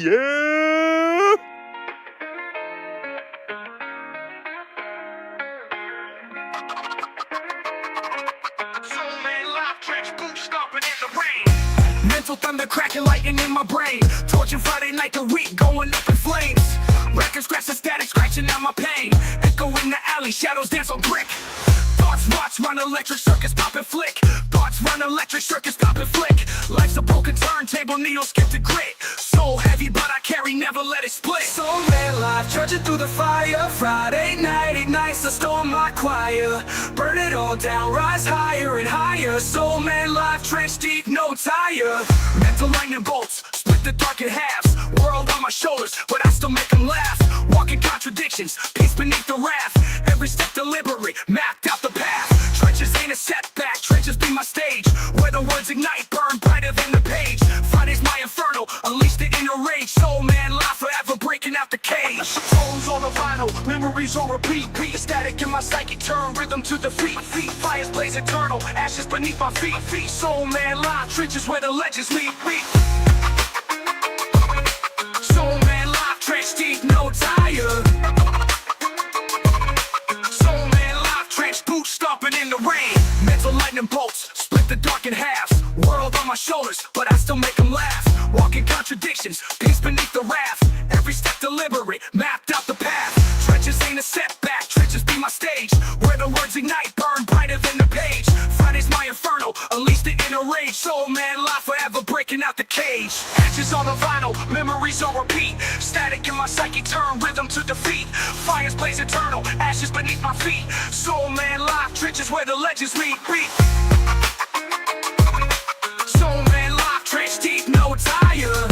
Yeah! Mental thunder cracking, lightning in my brain. Torching Friday night, the week going up in flames. Record scratch the static, scratching out my pain. Echo in the alley, shadows dance on brick. Thoughts watch, run electric circuits, pop and flick. Thoughts run electric circuits, pop and flick. Life's a broken turntable, needle skip the grit. So heavy, but I carry, never let it split. Soul man life, trudging through the fire. Friday night ignites the storm, my choir. Burn it all down, rise higher and higher. Soul man life, trench deep, no tire. Mental lightning bolts, split the dark in halves. World on my shoulders, but I still make them laugh. Walking contradictions, peace beneath the wrath. Every step deliberate, mapped out the path. Trenches ain't a setback, trenches be my stage. Where the words ignite, burn brighter than the page. Friday's my inferno, unleash the inner rage. Soul man life forever breaking out the cage. Tones on the vinyl, memories on repeat. Beat static in my psyche, turn rhythm to defeat. Fires blaze eternal, ashes beneath my feet. Soul man life, trenches where the legends meet. Soul man life, trench deep, no tire. Soul man life, trench boots stomping in the rain. Mental lightning bolts, split the dark in halves. World on my shoulders, but I still make them laugh. Walking contradictions, peace beneath the wrath. Every step deliberate, mapped out the path. Trenches ain't a setback, trenches be my stage. Where the words ignite, burn brighter than the page. Friday's my inferno, unleash the inner rage. Soul man life forever breaking out the cage. Ashes on the vinyl, memories on repeat. Static in my psyche, turn rhythm to defeat. Fires blaze eternal, ashes beneath my feet. Soul man life, trenches where the legends meet. Soul man life, trench deep, no tire.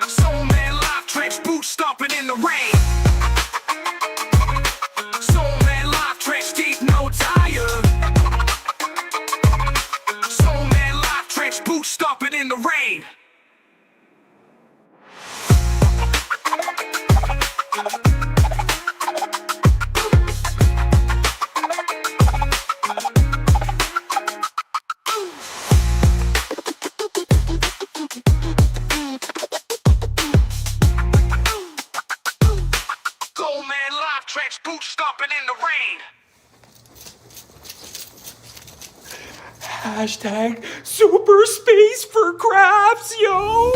Soul man life, trench boots stomping in the rain. Soul man life, trench deep, no tire. Soul man life, trench boots stomping in the rain. Soul man life, trench boots stomping in the rain. Hashtag super space for crafts, yo!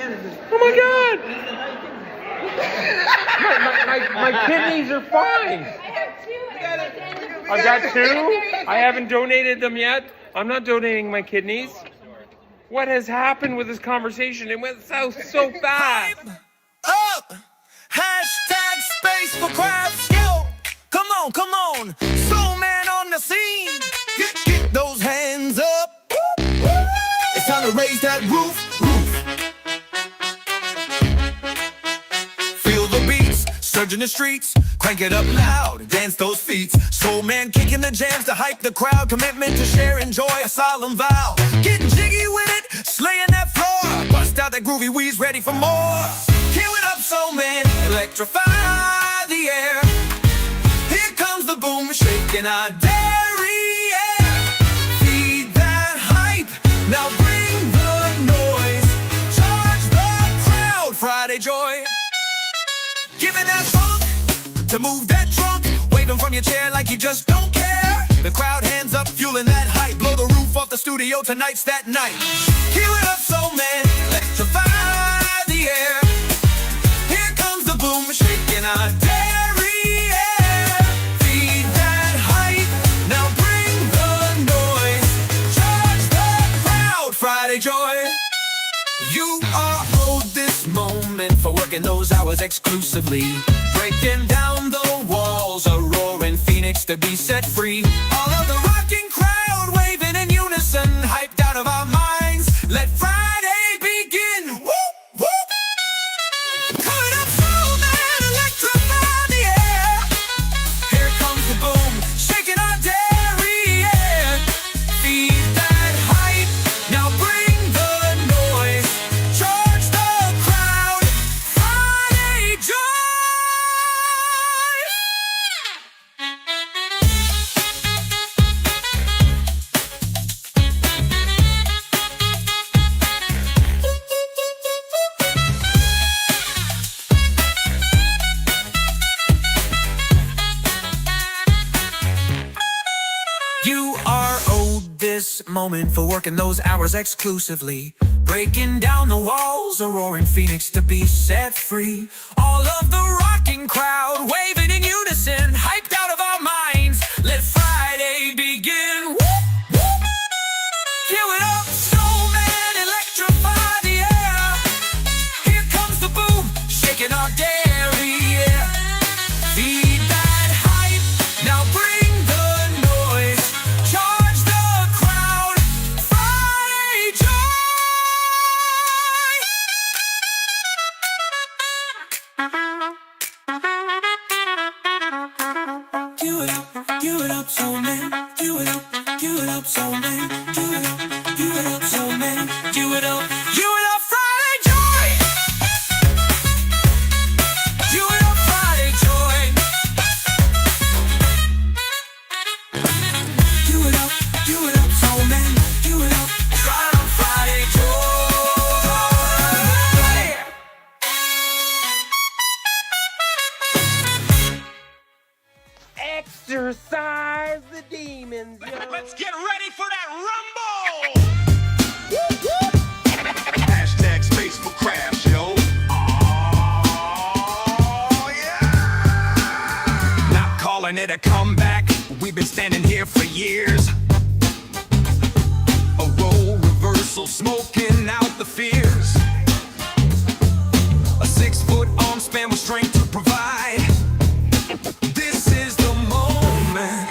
Oh my God! my kidneys are fine. I've got two. I haven't donated them yet. I'm not donating my kidneys. What has happened with this conversation? It went south so fast. Up! Hashtag space for crabs. Yo, come on. Soul man on the scene. Get those hands up. It's time to raise that roof. Feel the beats, surge in the streets. Crank it up loud, dance those feet. Soul man kicking the jams to hype the crowd. Commitment to share and joy, a solemn vow. Getting jiggy with it, slaying that floor. Bust out that groovy wheeze, ready for more. Cue it up, soul man, electrify the air. Here comes the boom, shaking our derriere. Feed that hype, now bring the noise. Charge the crowd, Friday joy. Giving that funk to move that trunk, waving from your chair like you just don't care. The crowd hands up, fueling that hype. Blow the roof off the studio, tonight's that night. Cue it up, soul man, electrify the air. Here comes the boom, shaking our derriere. Feed that hype, now bring the noise. Charge the crowd, Friday joy. You are owed this moment for working those hours exclusively. Breaking down the walls, a roaring phoenix to be set free. All of the rocking crowd waving in unison, hyped out of our minds. Let Friday begin. Whoop, whoop. Cut up, soul man, electrify the air. Here comes the boom, shaking our derriere. Feed that hype, now bring the noise. Charge the crowd, Friday joy. You are owed this moment for working those hours exclusively. Breaking down the walls, a roaring phoenix to be set free. All of the rocking crowd waving in unison, hyped out of our minds. Let Friday begin. Whoop, whoop. Cue it up, soul man, electrify the air. Here comes the boom, shaking our derriere. Feed that hype, now bring the noise. Charge the crowd, Friday joy. Cue it up, soul man. Cue it up, soul man. Cue it up, soul man. Cue it up, Friday joy. Cue it up, Friday joy. Cue it up, soul man. Cue it up, Friday joy. Exercise the demons, yo. Let's get ready for that rumble! Hashtag space for crabs, yo. Oh, yeah! Not calling it a comeback. We've been standing here for years. A role reversal, smoking out the fears. A 6-foot arm span with strength to provide. This is the moment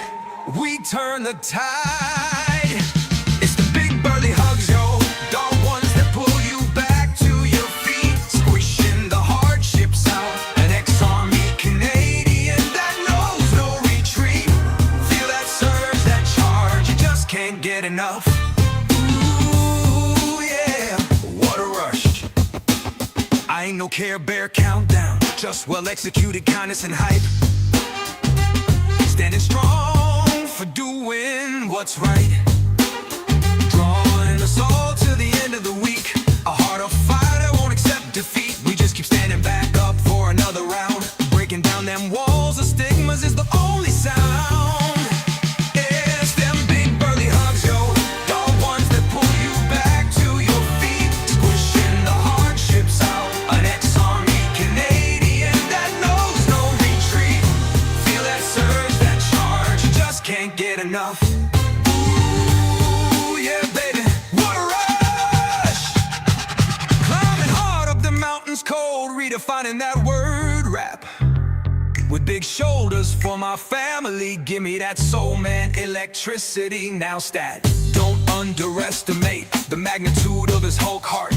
we turn the tide. It's the big burly hugs, yo. Dark ones that pull you back to your feet. Squishing the hardships out. An ex-army Canadian that knows no retreat. Feel that surge, that charge. You just can't get enough. Ooh, yeah. What a rush. I ain't no Care Bear countdown. Just well-executed kindness and hype. Standing strong for doing what's right. Drawing us all to the end of the week. A heart of fire that won't accept defeat. We just keep standing back up for another round. Breaking down them walls of stigmas is the only sound. It's them big burly hugs, yo. The ones that pull you back to your feet. Squishing the hardship redefining that word rap. With big shoulders for my family, give me that soul man electricity. Now stat, don't underestimate the magnitude of his Hulk heart.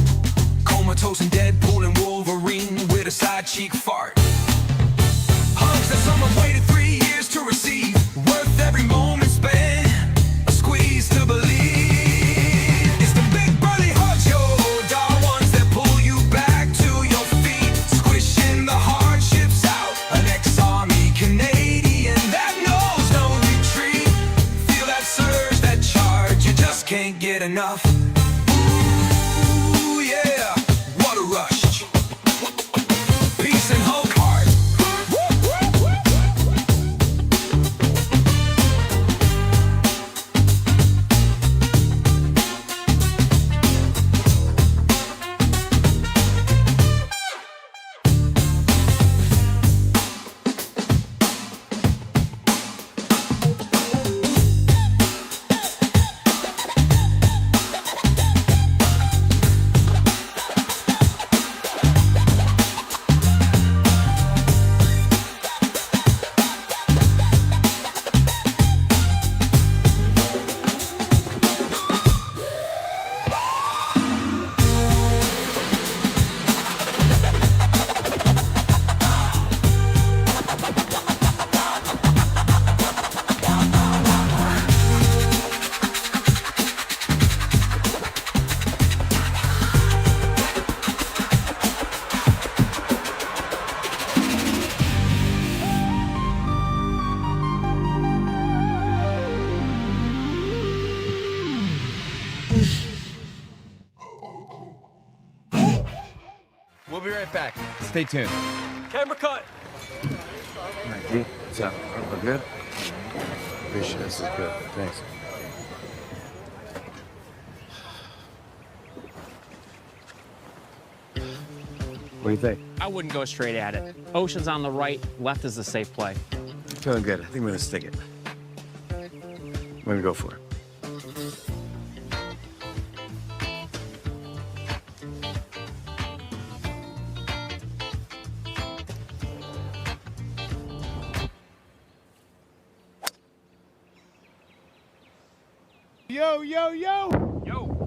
Comatose and Deadpool and Wolverine with a side cheek fart. Hugs that someone waited 3 years to receive, worth every moment spent, a squeeze to believe. It's the big burly hugs, yo, dark ones that pull you back to your feet, squishing the hardships out. An ex-army Canadian that knows no retreat. Feel that surge, that charge, you just can't get enough. Ooh, yeah, what a rush. Peace and Hulk heart. We'll be right back. Stay tuned. Camera cut. Mikey, what's up? We're good? Appreciate it. This is good. Thanks. What do you think? I wouldn't go straight at it. Ocean's on the right, left is the safe play. Feeling good. I think we're gonna stick it. I'm gonna go for it. Yo, yo, yo! Yo!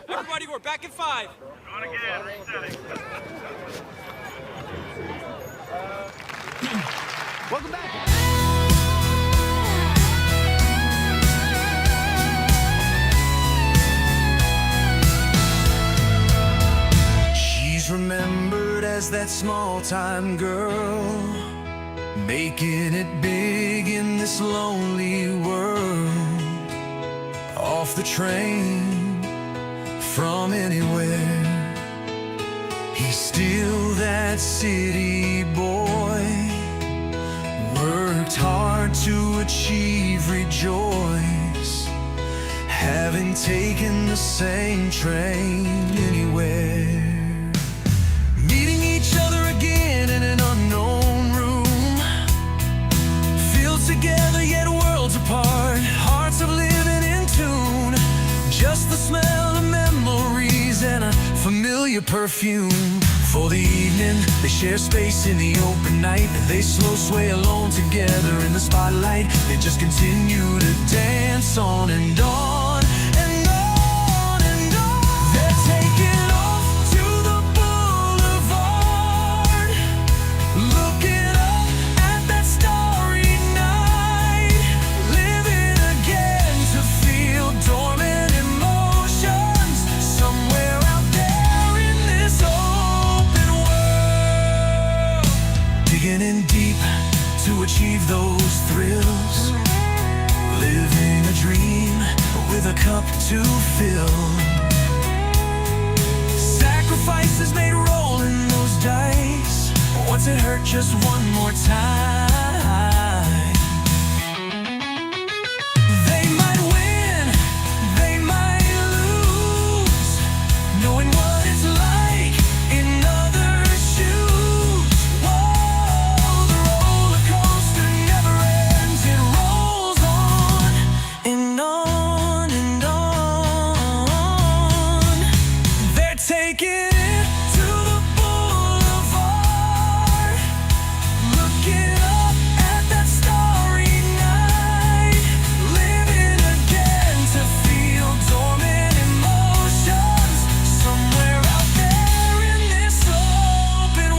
Everybody, we're back at 5. Welcome back. She's remembered as that small-time girl, making it big in this lonely world. Off the train, from anywhere, he's still that city boy. Worked hard to achieve, rejoice, having taken the same train anywhere. Meeting each other again in an unknown room, feel together yet worlds apart, hearts of living in tune. Just the smell of memories and a familiar perfume. For the evening, they share space in the open night. They slow sway alone together in the spotlight. They just continue to dance on and on and on and on. They're taking off to the boulevard, looking up at that starry night, living again to feel dormant emotions somewhere out there in this open world. Digging in deep to achieve those thrills, living a dream with a cup to fill. Sacrifices made rolling those dice. What's it hurt just one more time? They might win, they might lose, knowing what it's Making it to the boulevard, looking up at that starry night, living again to feel dormant emotions somewhere out there in this open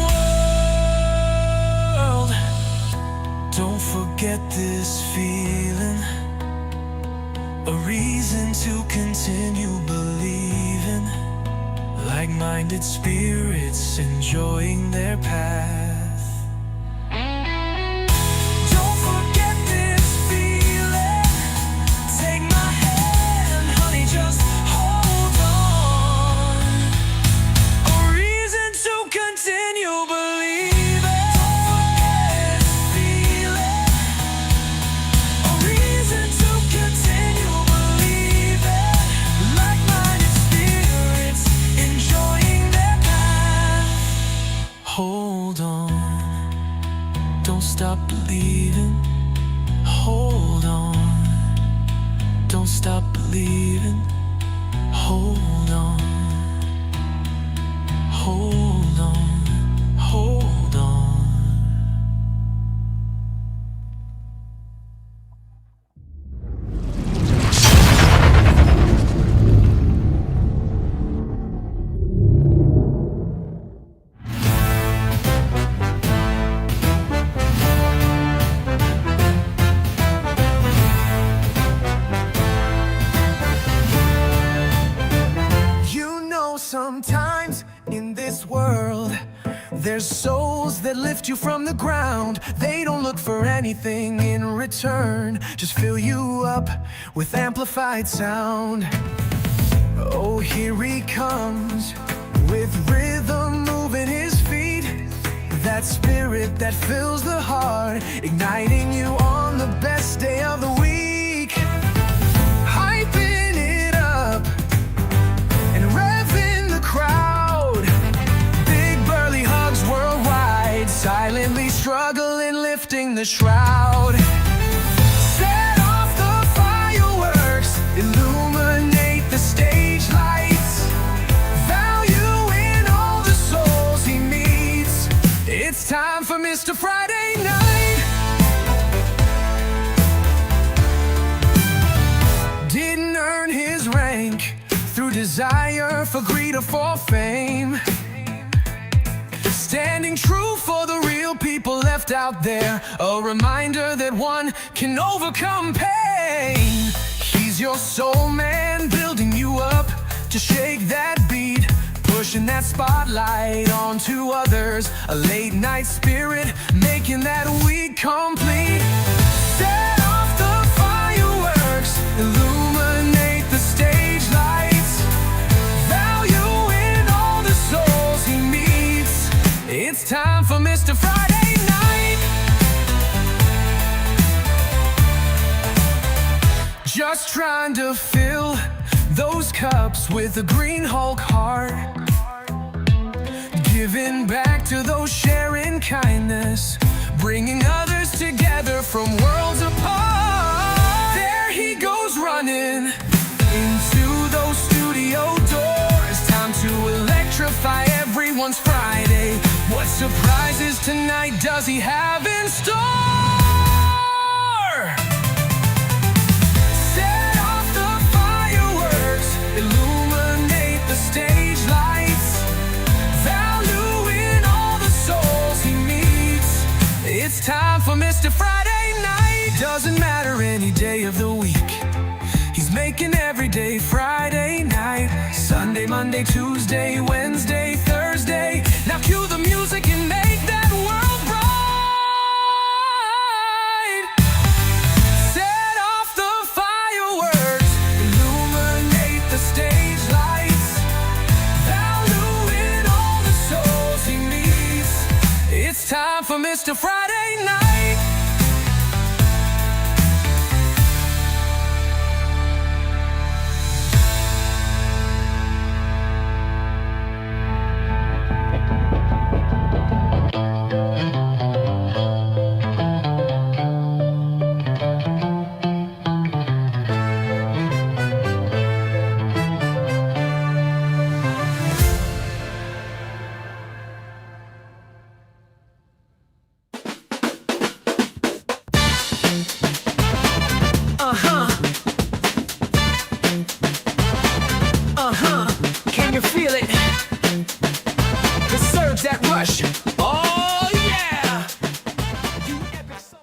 world. Don't forget this feeling, a reason to continue believing, like-minded spirits enjoying their path. Don't forget this feeling, take my hand, honey, just hold on, a reason to continue believing. Don't forget this feeling, a reason to continue believing, like-minded spirits enjoying their path. Hold on, don't stop believing. Hold on, don't stop believing. Hold on, hold on, hold on. You know, sometimes in this world, there's souls that lift you from the ground. They don't look for anything in return, just fill you up with amplified sound. Oh, here he comes with rhythm moving his feet, that spirit that fills the heart, igniting you on the best day of the week, hyping it up and revving the crowd. Big burly hugs worldwide, silently struggling, lifting the shroud. Set off the fireworks, illuminate the stage lights, value in all the souls he meets. It's time for Mr. Friday Night. Didn't earn his rank through desire for greed or for fame, standing true for the real people left out there, a reminder that one can overcome pain. He's your soul man, building you up to shake that beat, pushing that spotlight onto others, a late night spirit making that week complete. Set off the fireworks, illuminate the stage lights, value in all the souls he meets. It's time for Mr. Friday Night. Just trying to fill those cups with a green Hulk heart, giving back to those sharing kindness, bringing others together from worlds apart. There he goes running into those studio doors, time to electrify everyone's Friday. What surprises tonight does he have in store? Set off the fireworks, illuminate the stage lights, value in all the souls he meets. It's time for Mr. Friday Night. Doesn't matter any day of the week, he's making every day Friday night. Sunday, Monday, Tuesday, Wednesday, Thursday. Now cue the music and make that world bright. Set off the fireworks, illuminate the stage lights, value in all the souls he meets. It's time for Mr. Friday Night. can feel it. The surge, that rush. Oh yeah! You epic soul.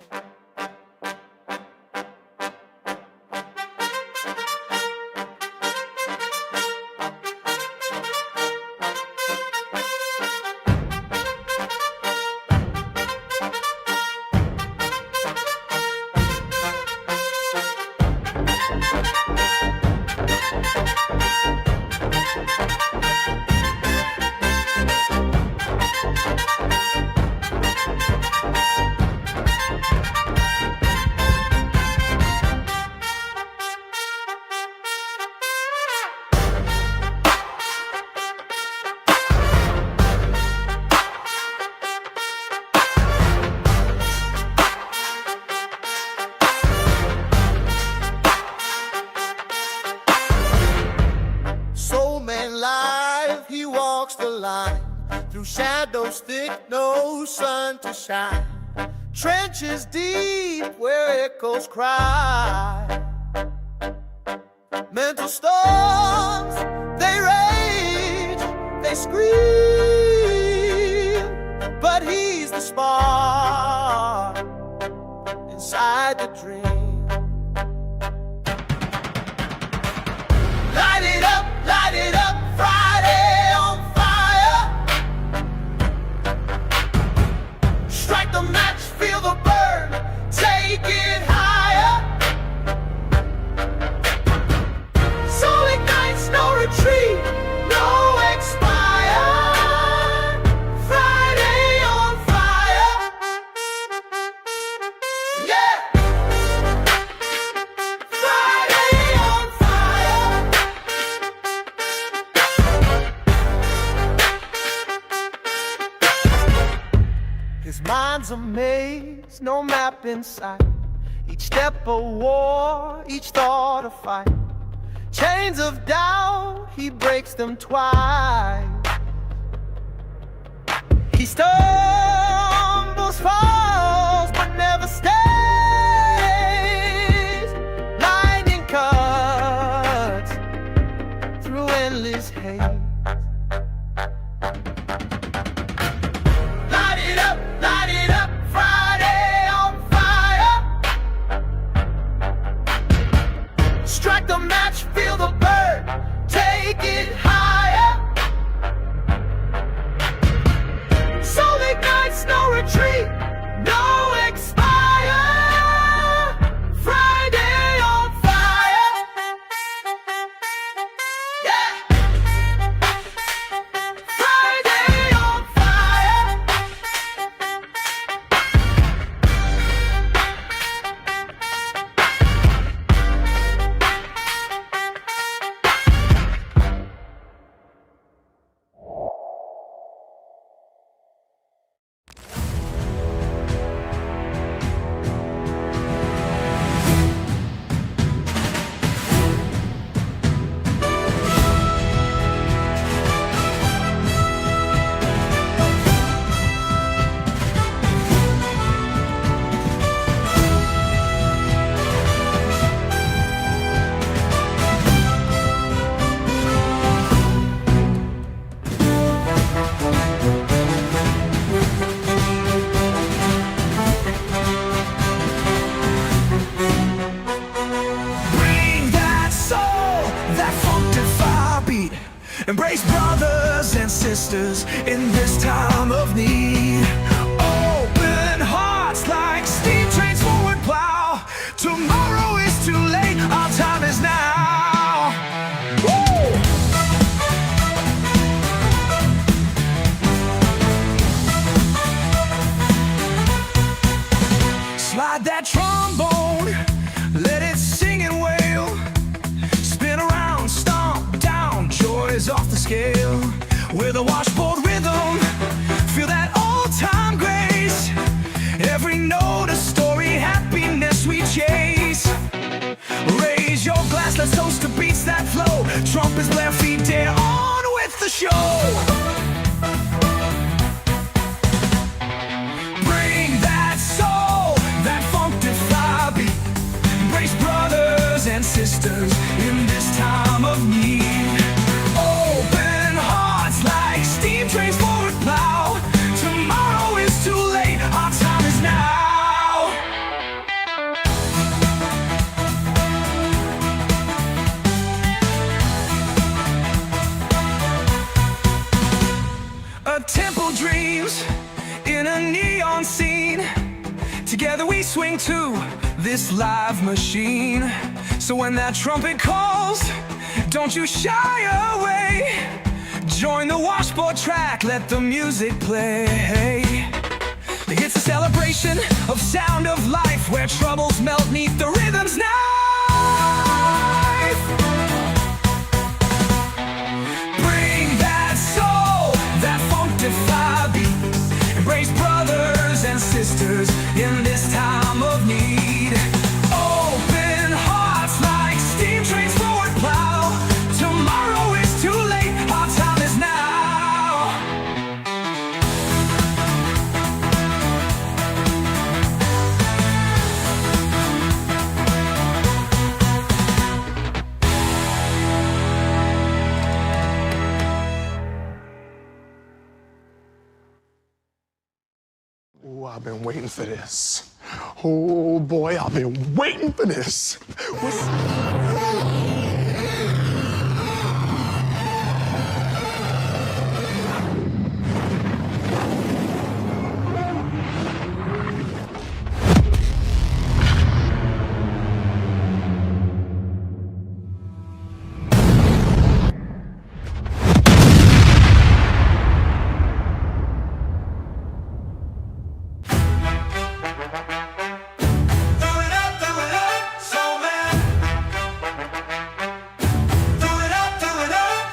Soul man live, he walks the line. Through shadows thick, no sun to shine. Trenches deep where echoes cry. Mental storms, they rage, they scream. But he's the spark inside the dream. Light it up, Friday on fire. Strike the match, feel the burn, take it higher. Soul ignites, no retreat, no expire. Friday on fire. Yeah! Friday on fire. His mind's a maze, no map in sight. Each step a war, each thought a fight. Chains of doubt, he breaks them twice. He stumbles, falls, but never stays. Lightning cuts through endless haze. Light it up, Friday on fire. Strike the match, feel the burn, take it higher. Soul ignites, no retreat, no expire. Friday on fire. Yeah. Friday on fire. Bring that soul, that funk-defy beat. Embrace brothers and sisters in this time of need. Open hearts like steam trains forward plow. Tomorrow is too late, our time is now. Woo! Slide that trombone, let it sing and wail. Spin around, stomp down, joys off the scale. With a washboard rhythm, feel that all-time grace. Every note a story, happiness we chase. Raise your glass, let's toast to beats that flow. Trumpets blare, feet dare on with the show. Bring that soul, that funk-defy beat. Embrace brothers and sisters in this time of need. Open dreams in a neon scene. Together we swing to this live machine. So when that trumpet calls, don't you shy away. Join the washboard track, let the music play. It's a celebration of sound of life, where troubles melt neath the rhythm's knife. Bring that soul, that funk-defy beat. Embrace brothers and sisters in this time of need. Open hearts like steam trains forward plow. Tomorrow is too late, our time is now. Oh, I've been waiting for this. Oh boy, I've been waiting for this.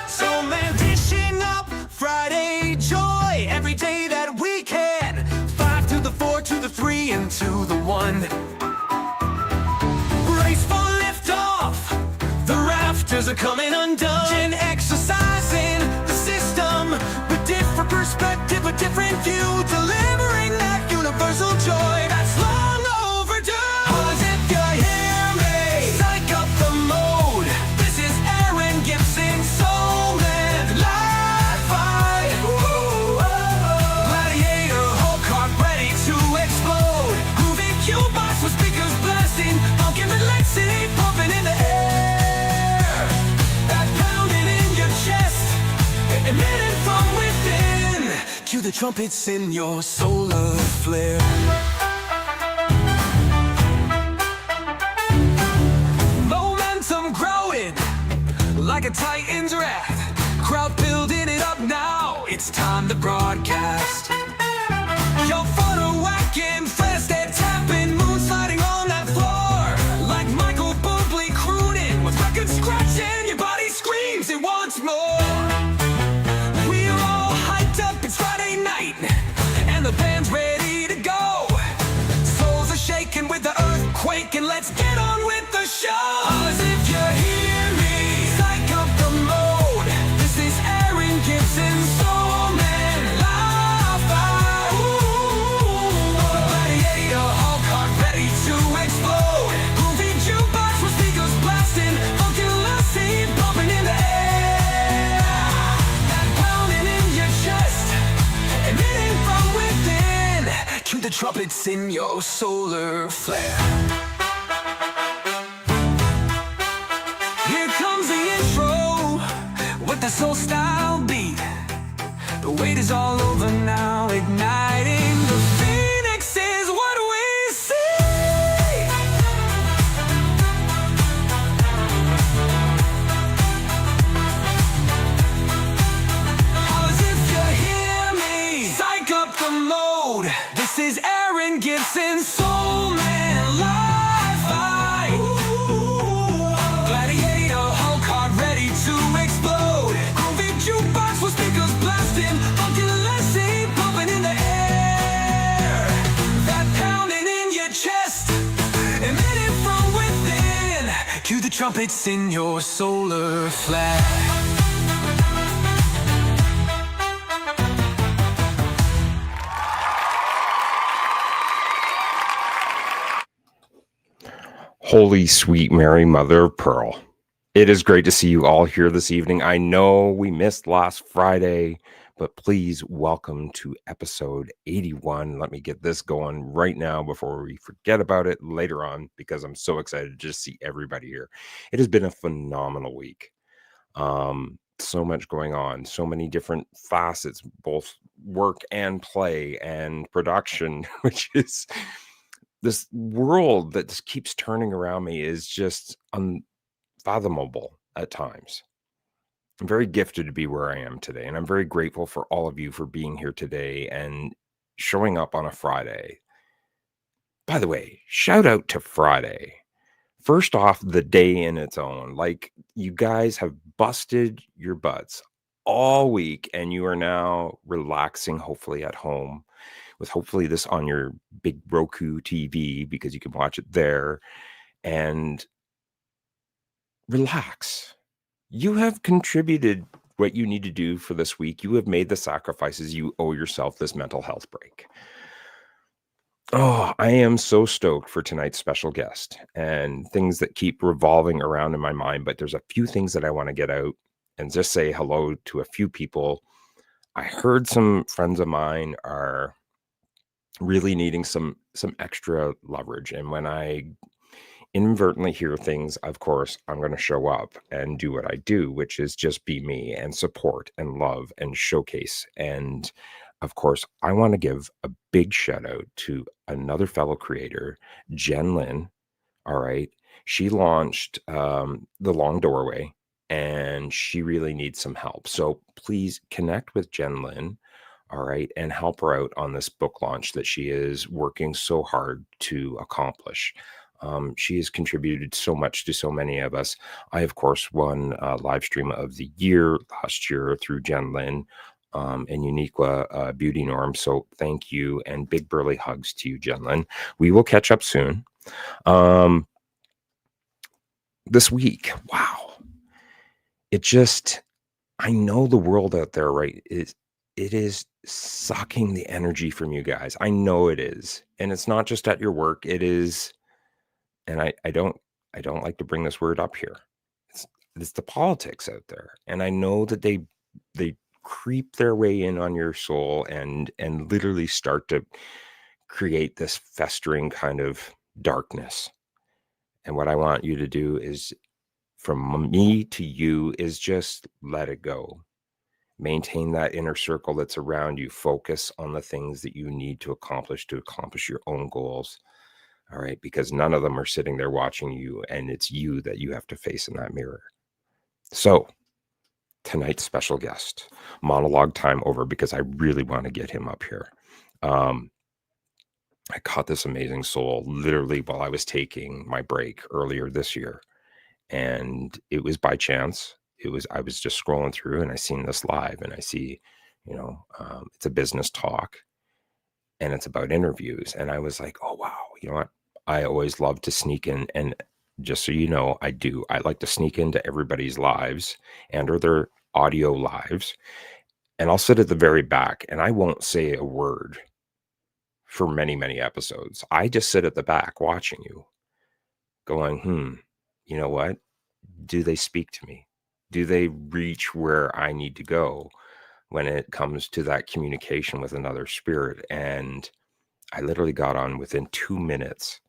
So man, dishing up Friday joy every day that we can. 5 to the 4 to the 3 and to the 1. Brace for liftoff. The rafters are coming undone. Exercising the system, but different perspective, a different view, delivering that universal joy that's long overdue. 'Cause if you hear me, psych up the mode. This is Aaron Gibson, Soulman, live fight. Gladiator, whole cart ready to explode. Groovy cubebox with speakers blasting, funky relaxing, pumping in the air. That pounding in your chest, emitting from within. Cue the trumpets in your solar flare. Momentum growing like a Titan's wrath. Crowd building it up now. It's time to broadcast. Your photo whacking, fast and tapping, moon sliding on that floor. Like Michael Bublé crooning with records scratching, your body screams it wants more. We're all hyped up, it's Friday night, and the band's ready to go. Souls are shaking with the earthquake, and let's get on with the show. 'Cause if you hear me, psych up the mode. This is Aaron Gibson, Soulman, live fight. Gladiator, whole cart ready to explode. Groovy jukebox with speakers blasting, funky lasting, pumping in the air. That pounding in your chest, emitting from within. Cue the trumpets in your solar flare. Here comes the intro with the soul style beat. The wait is all over now, igniting the phoenix is what we see. 'Cause if you hear me, psych up the mode. This is Aaron Gibson, Soulman, live fight. Gladiator, whole cart ready to explode. Groovy jukebox with speakers blasting, funky lasting, pumping in the air. That pounding in your chest, emitting from within. Cue the trumpets in your solar flare. Holy sweet Mary, Mother of Pearl. It is great to see you all here this evening. I know we missed last Friday, but please welcome to episode 81. Let me get this going right now before we forget about it later on, because I'm so excited to just see everybody here. It has been a phenomenal week. So much going on, so many different facets, both work and play and production, which is this world that just keeps turning around me, is just unfathomable at times. I'm very gifted to be where I am today, and I'm very grateful for all of you for being here today and showing up on a Friday. By the way, shout out to Friday. First off, the day in its own. Like, you guys have busted your butts all week, and you are now relaxing, hopefully at home, with hopefully this on your big Roku TV, because you can watch it there, and relax. You have contributed what you need to do for this week. You have made the sacrifices. You owe yourself this mental health break. Oh, I am so stoked for tonight's special guest and things that keep revolving around in my mind. But there's a few things that I want to get out and just say hello to a few people. I heard some friends of mine are really needing some extra leverage. And when I inadvertently hear things, of course, I'm going to show up and do what I do, which is just be me and support and love and showcase. And of course, I want to give a big shout out to another fellow creator, Jen Lin. All right. She launched The Long Doorway, and she really needs some help. So please connect with Jen Lin. All right. And help her out on this book launch that she is working so hard to accomplish. She has contributed so much to so many of us. I, of course, won live stream of the year last year through Jen Lin and Uniqua Beauty Norm. So thank you, and big burly hugs to you, Jen Lin. We will catch up soon. This week, wow. It just, I know the world out there, right? It is sucking the energy from you guys. I know it is. And it's not just at your work. It is, and I don't like to bring this word up here. It's the politics out there. And I know that they creep their way in on your soul and literally start to create this festering kind of darkness. And what I want you to do is, from me to you, is just let it go. Maintain that inner circle that's around you. Focus on the things that you need to accomplish your own goals. All right. Because none of them are sitting there watching you, and it's you that you have to face in that mirror. So tonight's special guest, monologue time over, because I really want to get him up here. I caught this amazing soul literally while I was taking my break earlier this year. And it was by chance. I was just scrolling through, and I seen this live, and I see, it's a business talk, and it's about interviews. And I was like, oh, wow, you know what? I always love to sneak in, and just so you know, I do. I like to sneak into everybody's lives or their audio lives, and I'll sit at the very back, and I won't say a word for many, many episodes. I just sit at the back watching you, going, you know what? Do they speak to me? Do they reach where I need to go when it comes to that communication with another spirit? And I literally got on within 2 minutes.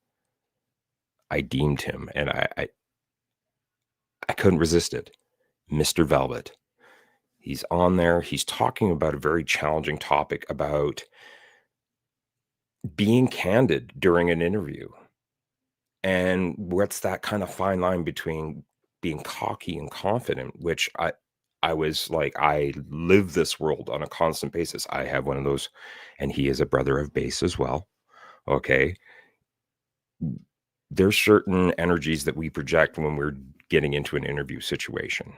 I deemed him, and I couldn't resist it. Mr. Velvet. He's on there. He's talking about a very challenging topic about being candid during an interview. And what's that kind of fine line between being cocky and confident, which I was like, I live this world on a constant basis. I have one of those, and he is a brother of bass as well. Okay. There's certain energies that we project when we're getting into an interview situation.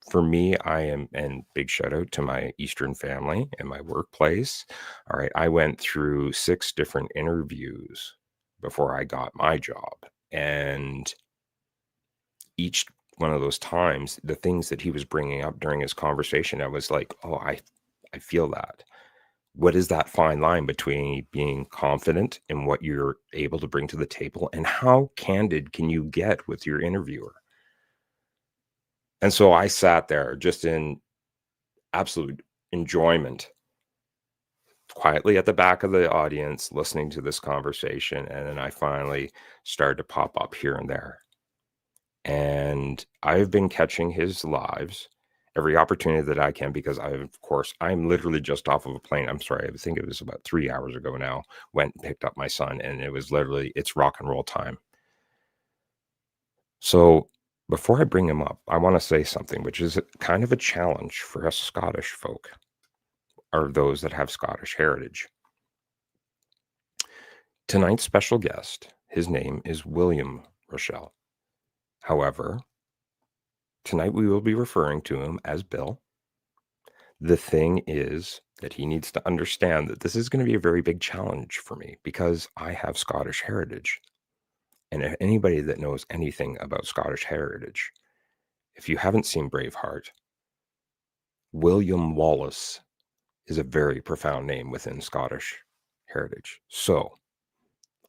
For me, and big shout out to my Eastern family and my workplace. All right. I went through 6 different interviews before I got my job. And each one of those times, the things that he was bringing up during his conversation, I was like, oh, I feel that. What is that fine line between being confident in what you're able to bring to the table, and how candid can you get with your interviewer? And so I sat there just in absolute enjoyment, quietly at the back of the audience, listening to this conversation. And then I finally started to pop up here and there. And I've been catching his lives, every opportunity that I can, because I'm literally just off of a plane. I'm sorry, I think it was about 3 hours ago now, went and picked up my son, and it was literally, it's rock and roll time. So before I bring him up, I want to say something, which is kind of a challenge for us Scottish folk, or those that have Scottish heritage. Tonight's special guest, his name is William Rochelle. However, tonight we will be referring to him as Bill. The thing is that he needs to understand that this is going to be a very big challenge for me, because I have Scottish heritage. And if anybody that knows anything about Scottish heritage, if you haven't seen Braveheart, William Wallace is a very profound name within Scottish heritage. So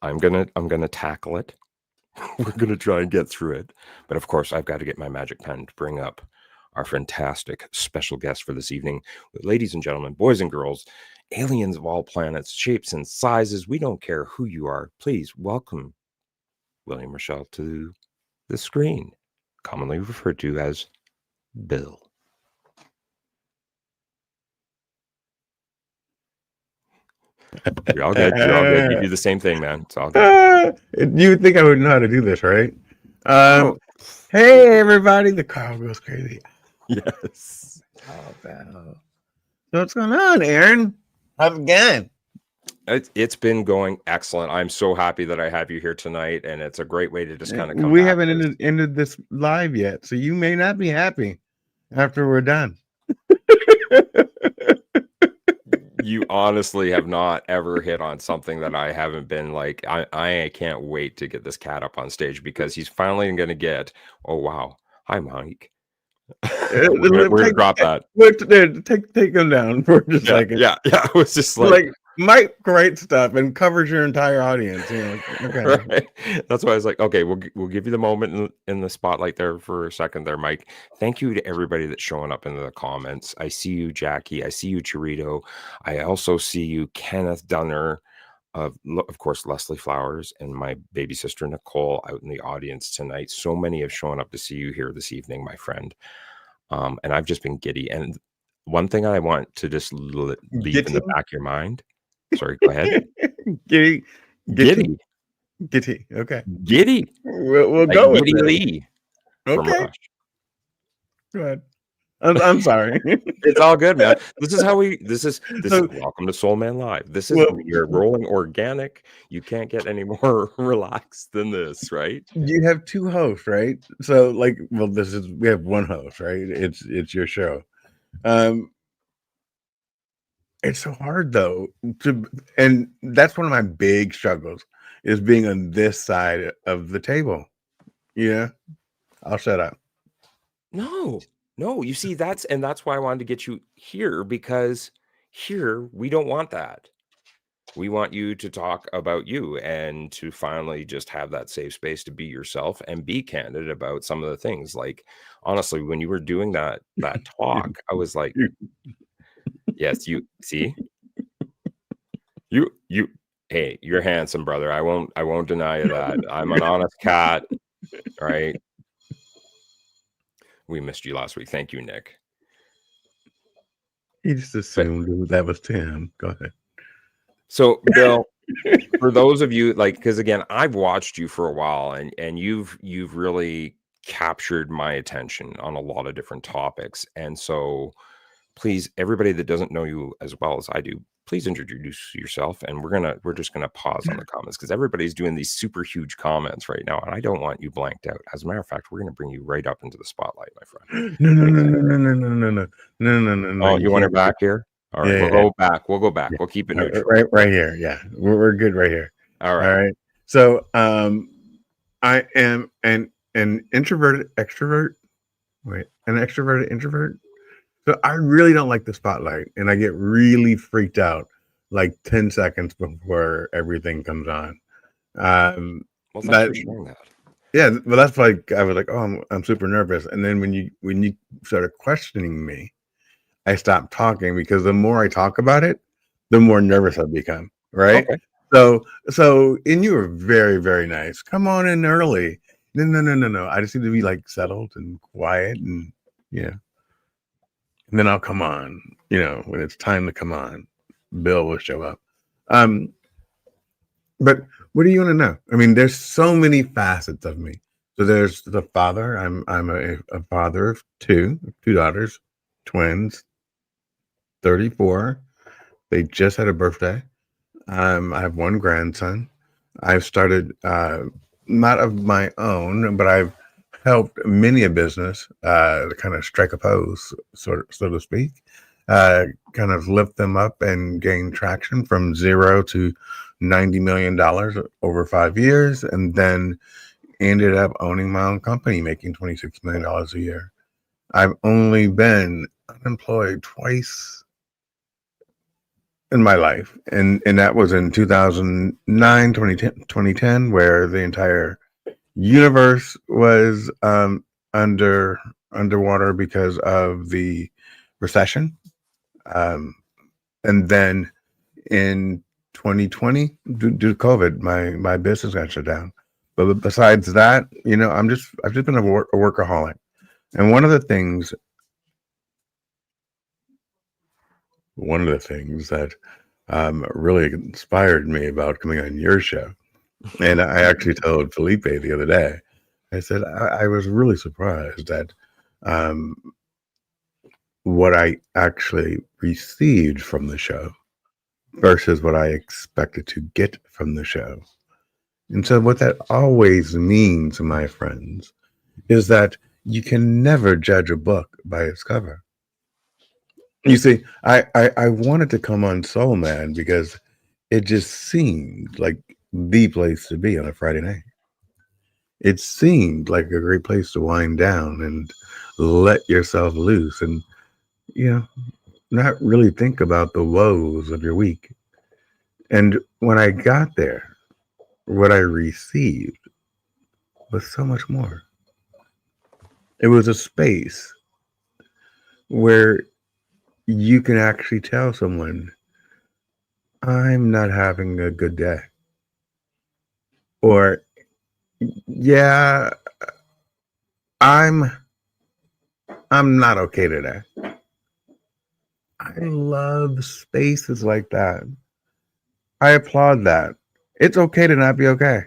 I'm gonna tackle it. We're gonna try and get through it. But of course, I've got to get my magic pen to bring up our fantastic special guest for this evening. Ladies and gentlemen, boys and girls, aliens of all planets, shapes and sizes, we don't care who you are. Please welcome William Rochelle to the screen, commonly referred to as Bill. You're all good. You're all good. You do the same thing, man. It's all good. You would think I would know how to do this, right? Oh. Hey, everybody. The crowd goes crazy. Yes. So what's going on, Aaron? How's it going? It's been going excellent. I'm so happy that I have you here tonight, and it's a great way to just kind of come We back haven't ended this live yet, so you may not be happy after we're done. You honestly have not ever hit on something that I haven't been like, I can't wait to get this cat up on stage, because he's finally going to get, oh, wow. Hi, Mike. We're going to drop that. Take him down for just a second. Yeah. It was just like Mike writes stuff and covers your entire audience. You know, okay. Right. That's why I was like, okay, we'll give you the moment in the spotlight there for a second there, Mike. Thank you to everybody that's showing up in the comments. I see you, Jackie. I see you, Chirito. I also see you, Kenneth Dunner. Of course, Leslie Flowers, and my baby sister Nicole out in the audience tonight. So many have shown up to see you here this evening, my friend. And I've just been giddy. And one thing I want to just leave in the back of your mind. Sorry, go ahead. Giddy. Okay. Giddy. We'll go with Giddy Lee. Okay. Go ahead. I'm sorry. It's all good, man. This is welcome to Soul Man Live. You're rolling organic. You can't get any more relaxed than this, right? You have two hosts, right? So we have one host, right? It's your show. It's so hard though and that's one of my big struggles, is being on this side of the table. Yeah. I'll shut up. No, you see, that's why I wanted to get you here, because here we don't want that. We want you to talk about you, and to finally just have that safe space to be yourself and be candid about some of the things. Like, honestly, when you were doing that talk, I was like, yes, you see, hey, you're handsome, brother. I won't deny you that. I'm an honest cat, right? We missed you last week. Thank you, Nick. He just assumed that was Tim. Go ahead. So, Bill, for those of you, because again, I've watched you for a while, and you've really captured my attention on a lot of different topics. And so, please, everybody that doesn't know you as well as I do, please introduce yourself. And we're just gonna pause on the comments, because everybody's doing these super huge comments right now, and I don't want you blanked out. As a matter of fact, we're gonna bring you right up into the spotlight, my friend. No. Oh, you want her back here? All right, Yeah. We'll go back. We'll keep it neutral. Right here. Yeah, we're good right here. All right. All right. So, I am an introverted extrovert. Wait, an extroverted introvert. So I really don't like the spotlight, and I get really freaked out like 10 seconds before everything comes on. Well, thanks for sharing that. Yeah, well, that's like I was like, oh, I'm super nervous, and then when you started questioning me, I stopped talking, because the more I talk about it, the more nervous I become. Right. Okay. So, and you were very, very nice. Come on in early. No. I just need to be like settled and quiet, and yeah. and then I'll come on. You know, when it's time to come on, Bill will show up. But what do you want to know? I mean, there's so many facets of me. So there's the father. I'm a father of two daughters, twins, 34. They just had a birthday. I have one grandson. I've started not of my own, but I've helped many a business kind of strike a pose, so to speak, kind of lift them up and gain traction from zero to $90 million over 5 years, and then ended up owning my own company, making $26 million a year. I've only been unemployed twice in my life, and that was in 2009, 2010, where the entire universe was underwater because of the recession, and then in 2020, due to COVID, my business got shut down. But besides that, you know, I've just been a workaholic. And one of the things that really inspired me about coming on your show, and I actually told Felipe the other day, I said I was really surprised at what I actually received from the show versus what I expected to get from the show. And so what that always means, my friends, is that you can never judge a book by its cover. You see, I wanted to come on Soul Man because it just seemed like the place to be on a Friday night. It seemed like a great place to wind down and let yourself loose and, you know, not really think about the woes of your week. And when I got there, what I received was so much more. It was a space where you can actually tell someone, I'm not having a good day. Or, yeah, I'm not okay today. I love spaces like that. I applaud that. It's okay to not be okay.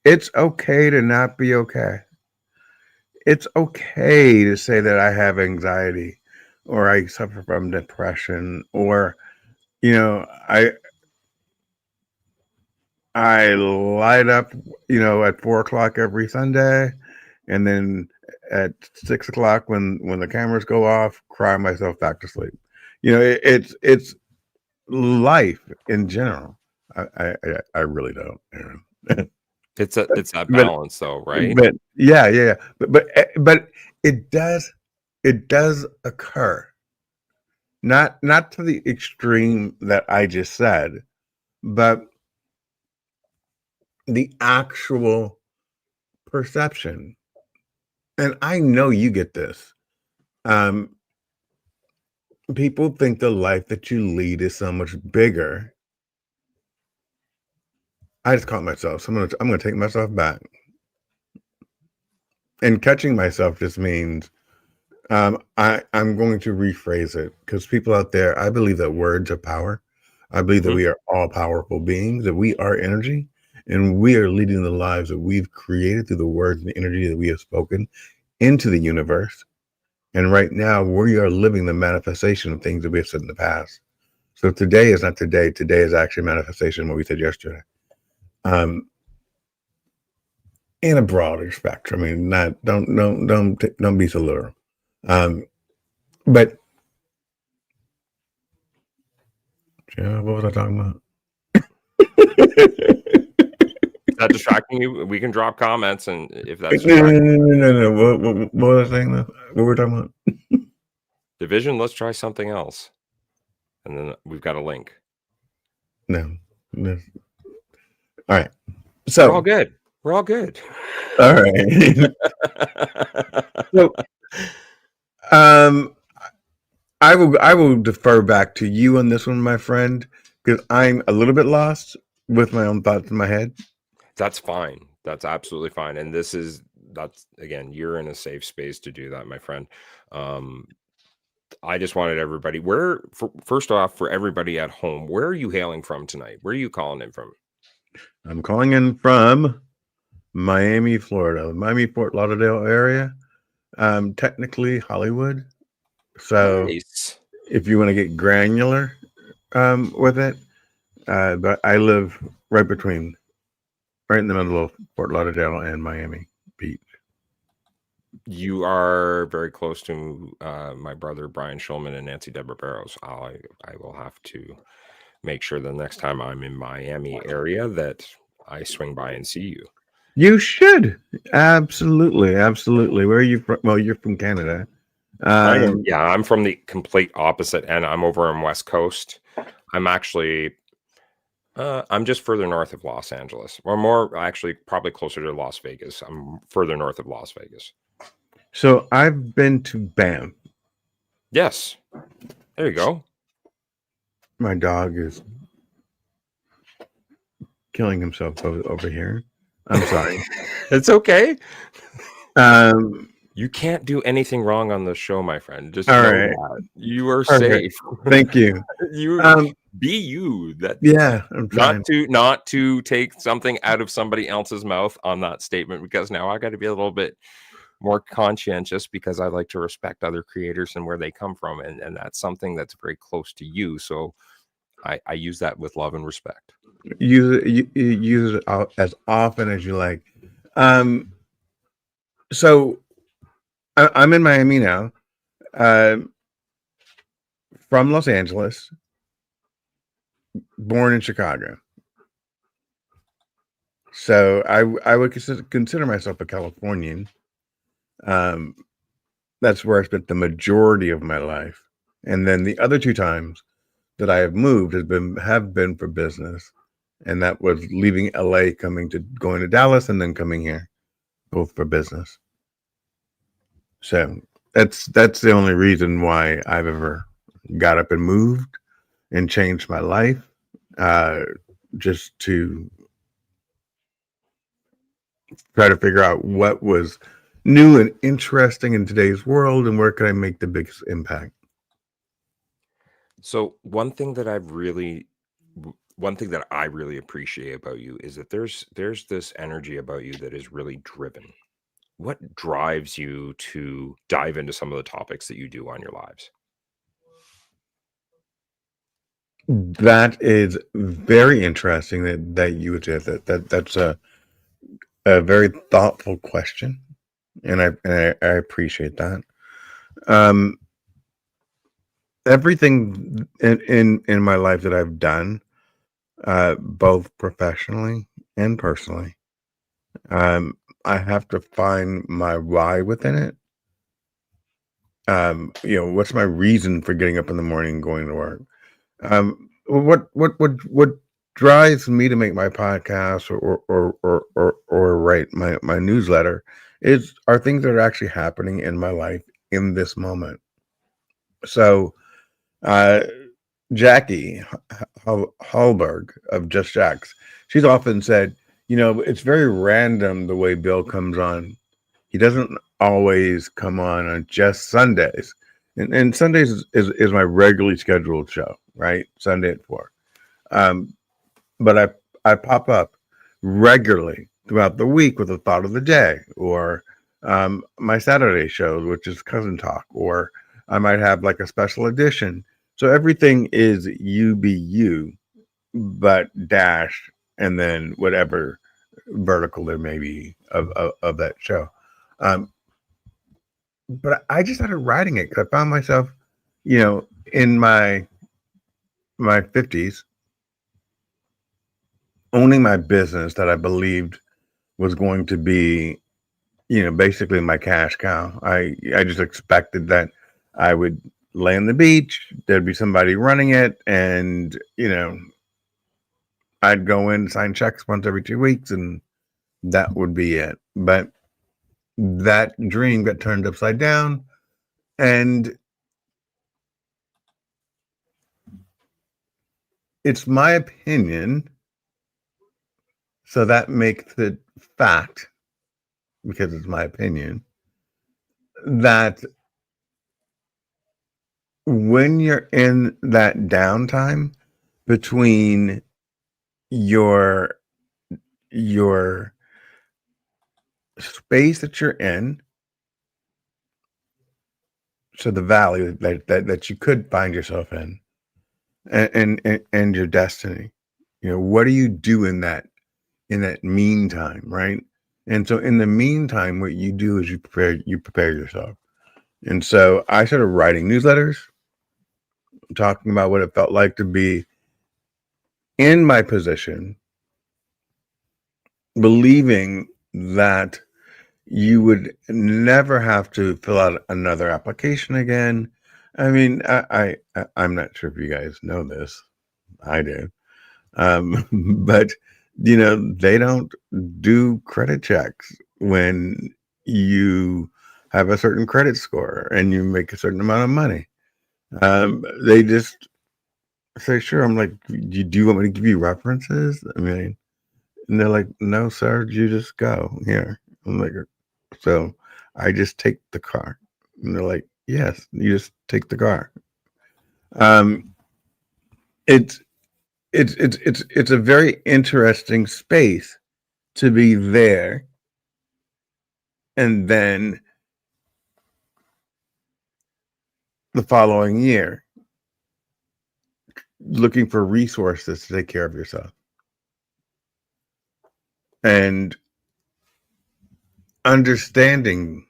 It's okay to not be okay. It's okay to say that I have anxiety or I suffer from depression or, you know, I light up, you know, at 4:00 every Sunday, and then at 6:00 when the cameras go off, cry myself back to sleep. You know, it's life in general. I really don't, Aaron. It's that balance, though, right? But yeah. But it does occur, not to the extreme that I just said, but the actual perception. And I know you get this. People think the life that you lead is so much bigger. I just caught myself. So I'm gonna take myself back. And catching myself just means I'm going to rephrase it, because people out there, I believe that words are power. I believe that we are all powerful beings, that we are energy, and we are leading the lives that we've created through the words and the energy that we have spoken into the universe. And right now, we are living the manifestation of things that we have said in the past. So today is not today. Today is actually manifestation of what we said yesterday. In a broader spectrum. I mean, don't be so literal. But yeah, what was I talking about? Is that distracting you? We can drop comments, and if that's No. What was I saying? What were we talking about? division, let's try something else. And then we've got a link. No. All right. So We're all good. We're all good. All right. So, I will defer back to you on this one, my friend, because I'm a little bit lost with my own thoughts in my head. That's fine. That's absolutely fine. And this is that's again, you're in a safe space to do that, my friend. Um, I just wanted everybody first off, for everybody at home, where are you hailing from tonight? Where are you calling in from? I'm calling in from Miami, Florida, Miami, Fort Lauderdale area. Technically Hollywood. So Nice. if you want to get granular with it, but I live right in the middle of Fort Lauderdale and Miami Beach. You are very close to my brother Brian Schulman and Nancy Deborah Barrows. I will have to make sure the next time I'm in Miami area that I swing by and see you. You should. Absolutely. Where are you from? Well, you're from Canada. I'm from the complete opposite end. I'm over on West Coast. I'm actually I'm just further north of Los Angeles, or more actually probably closer to Las Vegas. I'm further north of Las Vegas. So I've been to Banff. Yes. There you go. My dog is killing himself over here. I'm sorry. It's okay. You can't do anything wrong on the show, my friend. Just all know right. that. You are Perfect. safe. Thank you. You be you. That I'm trying. not to take something out of somebody else's mouth on that statement, because now I got to be a little bit more conscientious, because I like to respect other creators and where they come from, and that's something that's very close to you. So I use that with love and respect. Use it as often as you like. So I'm in Miami now, from Los Angeles, born in Chicago. So I would consider myself a Californian. That's where I spent the majority of my life, and then the other 2 times that I have moved have been for business, and that was leaving LA, going to Dallas, and then coming here, both for business. So that's the only reason why I've ever got up and moved and changed my life, just to try to figure out what was new and interesting in today's world, and where could I make the biggest impact. So one thing that I really appreciate about you is that there's this energy about you that is really driven. What drives you to dive into some of the topics that you do on your lives? That is very interesting that you would say that's a very thoughtful question, and I appreciate that. Everything in my life that I've done, both professionally and personally, I have to find my why within it. What's my reason for getting up in the morning and going to work? What drives me to make my podcast or write my newsletter are things that are actually happening in my life in this moment. So Jackie Hallberg of Just Jacks, she's often said, it's very random the way Bill comes on. He doesn't always come on just Sundays. And Sundays is my regularly scheduled show, right? Sunday at 4. But I pop up regularly throughout the week with a thought of the day, or my Saturday show, which is Cousin Talk, or I might have like a special edition. So everything is you be you, but dash, and then whatever vertical there may be of that show. But I just started writing it because I found myself, in my 50s, owning my business that I believed was going to be, basically my cash cow. I just expected that I would lay on the beach, there'd be somebody running it, and, I'd go in, sign checks once every 2 weeks, and that would be it. But that dream got turned upside down, and it's my opinion, so that makes it fact, because it's my opinion, that when you're in that downtime between your space that you're in, so the valley that you could find yourself in, and your destiny, what do you do in that meantime, right? And so in the meantime, what you do is you prepare yourself. And so I started writing newsletters, talking about what it felt like to be in my position, believing that you would never have to fill out another application again. I mean, I'm not sure if you guys know this. I do. But they don't do credit checks when you have a certain credit score and you make a certain amount of money. They just say, sure. I'm like, do you want me to give you references? I mean, and they're like, no, sir, you just go here. I'm like, so I just take the car. And they're like, yes, you just take the car. It's a very interesting space to be there. And then the following year, looking for resources to take care of yourself. And understanding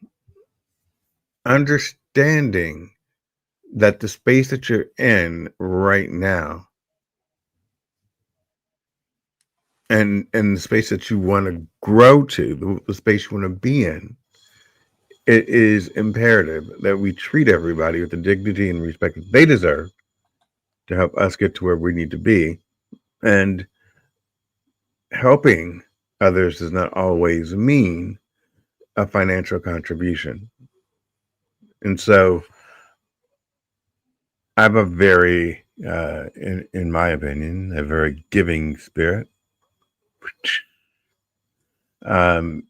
that the space that you're in right now and the space that you want to grow to, the space you want to be in, it is imperative that we treat everybody with the dignity and respect that they deserve to help us get to where we need to be. And helping others does not always mean a financial contribution. And so I have a very, in my opinion, a very giving spirit. And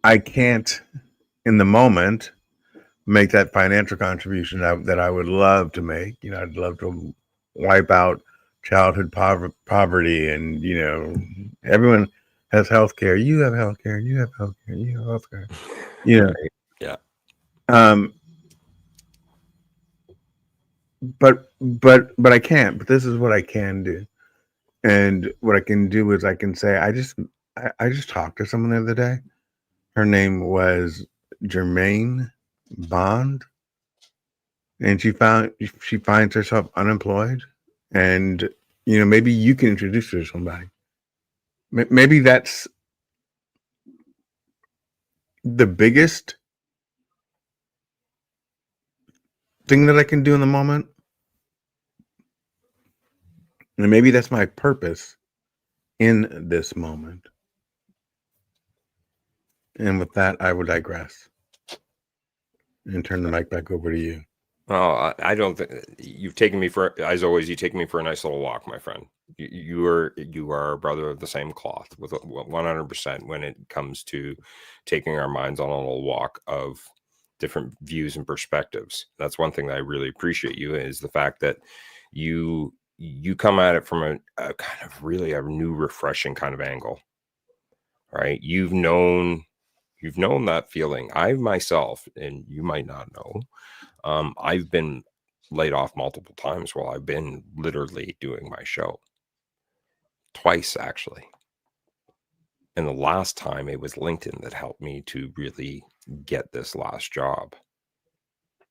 I can't, in the moment, make that financial contribution that I would love to make. I'd love to wipe out childhood poverty, and everyone has health care. You have health care. You have health care. You have health care. Yeah. But I can't. But this is what I can do, and what I can do is I can say I just talked to someone the other day. Her name was Jermaine Bond, and she finds herself unemployed, and maybe you can introduce her to somebody. Maybe that's the biggest thing that I can do in the moment, and maybe that's my purpose in this moment. And with that, I will digress and turn the mic back over to you. Well, I don't think you've taken me for, as always, you take me for a nice little walk, my friend. You are a brother of the same cloth with 100% when it comes to taking our minds on a little walk of different views and perspectives. That's one thing that I really appreciate you, is the fact that you come at it from a kind of really a new, refreshing kind of angle, right? You've known that feeling. I myself, and you might not know, I've been laid off multiple times while I've been literally doing my show. Twice, actually. And the last time it was LinkedIn that helped me to really get this last job.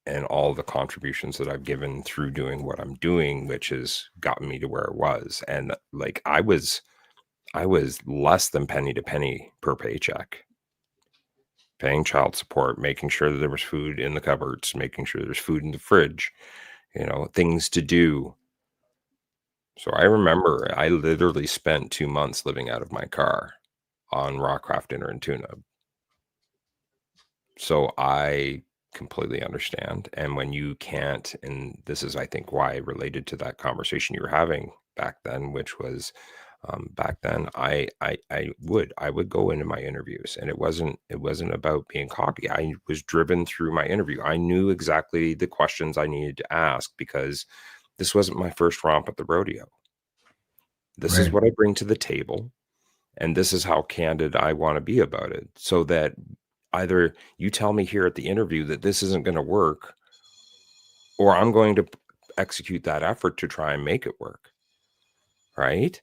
And all the contributions that I've given through doing what I'm doing, which has gotten me to where it was. And like I was less than penny to penny per paycheck. Paying child support, making sure that there was food in the cupboards, making sure there's food in the fridge, things to do. So I remember I literally spent 2 months living out of my car on raw craft dinner and tuna. So I completely understand. And when you can't, and this is, I think, why I related to that conversation you were having back then, which was back then, I would go into my interviews, and it wasn't about being cocky. I was driven through my interview. I knew exactly the questions I needed to ask because this wasn't my first romp at the rodeo. This is Right. what I bring to the table, and this is how candid I want to be about it, so that either you tell me here at the interview that this isn't going to work, or I'm going to execute that effort to try and make it work. Right?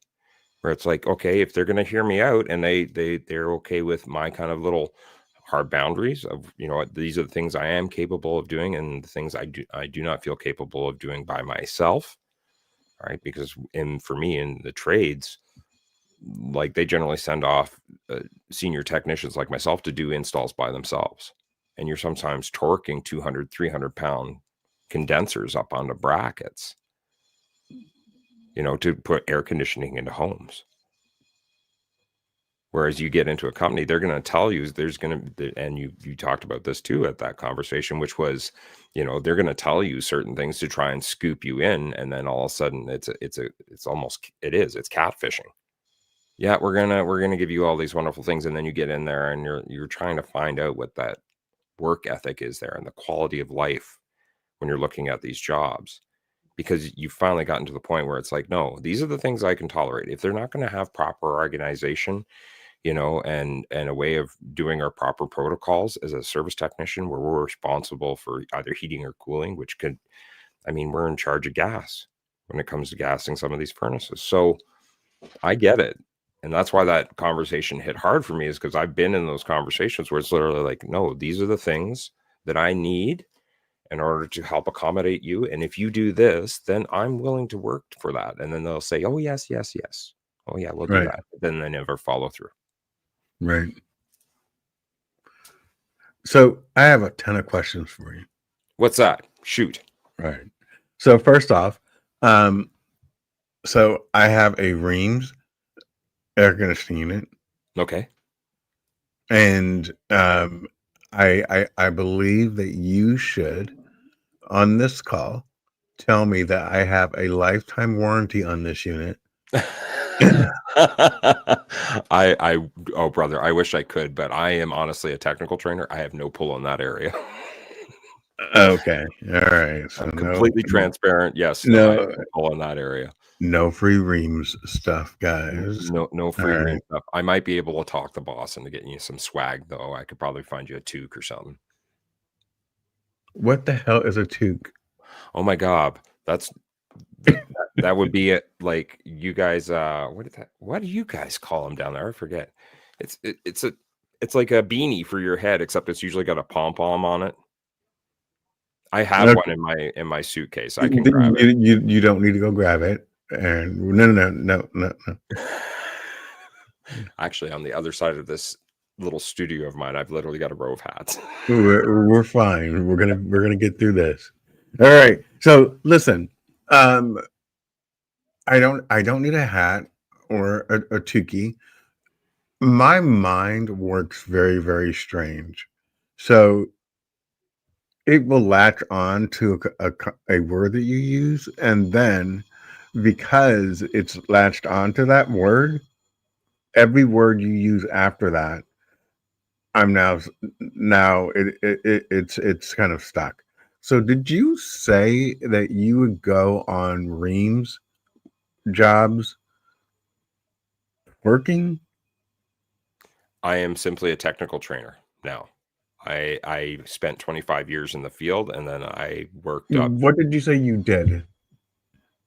Where it's like, okay, if they're going to hear me out and they're okay with my kind of little hard boundaries of, these are the things I am capable of doing and the things I do not feel capable of doing by myself. Right? Because for me in the trades, like they generally send off senior technicians like myself to do installs by themselves. And you're sometimes torquing 200, 300 pound condensers up onto brackets, to put air conditioning into homes. Whereas you get into a company, they're going to tell you there's going to, and you talked about this too at that conversation, which was, they're going to tell you certain things to try and scoop you in. And then all of a sudden it's catfishing. Yeah, we're going to give you all these wonderful things. And then you get in there and you're trying to find out what that work ethic is there and the quality of life when you're looking at these jobs. Because you've finally gotten to the point where it's like, no, these are the things I can tolerate. If they're not going to have proper organization, and a way of doing our proper protocols as a service technician, where we're responsible for either heating or cooling, we're in charge of gas when it comes to gassing some of these furnaces. So I get it. And that's why that conversation hit hard for me, is because I've been in those conversations where it's literally like, no, these are the things that I need in order to help accommodate you. And if you do this, then I'm willing to work for that. And then they'll say, oh, yes, yes, yes. Oh, yeah, we'll do that. But then they never follow through. Right. So I have a ton of questions for you. What's that? Shoot. Right. So first off, so I have a Reams air conditioning unit. Okay. And I believe that you should, on this call, tell me that I have a lifetime warranty on this unit. Oh brother, I wish I could, but I am honestly a technical trainer. I have no pull on that area. Okay. All right. So I'm completely transparent. Yes. No, I have no pull on that area. No free Reams stuff, guys. No free Reams stuff. I might be able to talk the boss into getting you some swag, though. I could probably find you a toque or something. What the hell is a toque? Oh my God. That would be it. Like you guys, what do you guys call them down there? I forget. It's like a beanie for your head, except it's usually got a pom-pom on it. I have one in my suitcase. I can grab it. You don't need to go grab it. And no. Actually, on the other side of this little studio of mine, I've literally got a row of hats. We're fine. We're gonna get through this. All right. So listen, I don't need a hat or a toque. My mind works very, very strange. So it will latch on to a word that you use, and then because it's latched onto that word, every word you use after that, I'm now it's kind of stuck. So did you say that you would go on Reams jobs working? I am simply a technical trainer now. I spent 25 years in the field, and then I worked up. What did you say you did?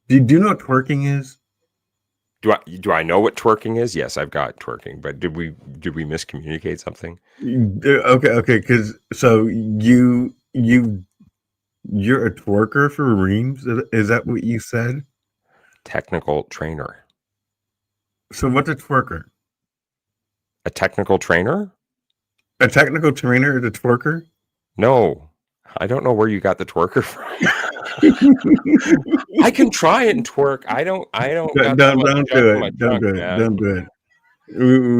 Do you know what twerking is? Do I know what twerking is? Yes, I've got twerking, but did we miscommunicate something? Okay, because so you're a twerker for Reams? Is that what you said? Technical trainer. So what's a twerker? A technical trainer? A technical trainer is a twerker? No, I don't know where you got the twerker from. I can try and twerk. I don't Don't do it. Don't do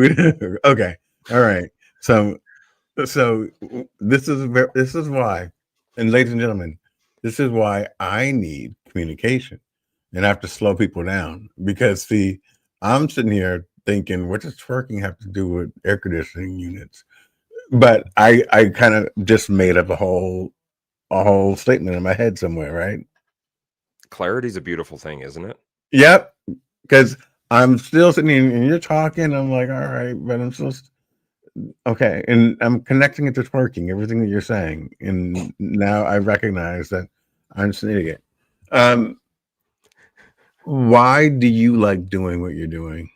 it. Okay. All right. So this is why, and ladies and gentlemen, this is why I need communication, and I have to slow people down, because see, I'm sitting here thinking, what does twerking have to do with air conditioning units? But I kind of just made up a whole statement in my head somewhere, right? Clarity is a beautiful thing, isn't it? Yep. Because I'm still sitting here and you're talking. I'm like, all right, but I'm still okay. And I'm connecting it to twerking, everything that you're saying. And now I recognize that I'm just an idiot. Why do you like doing what you're doing?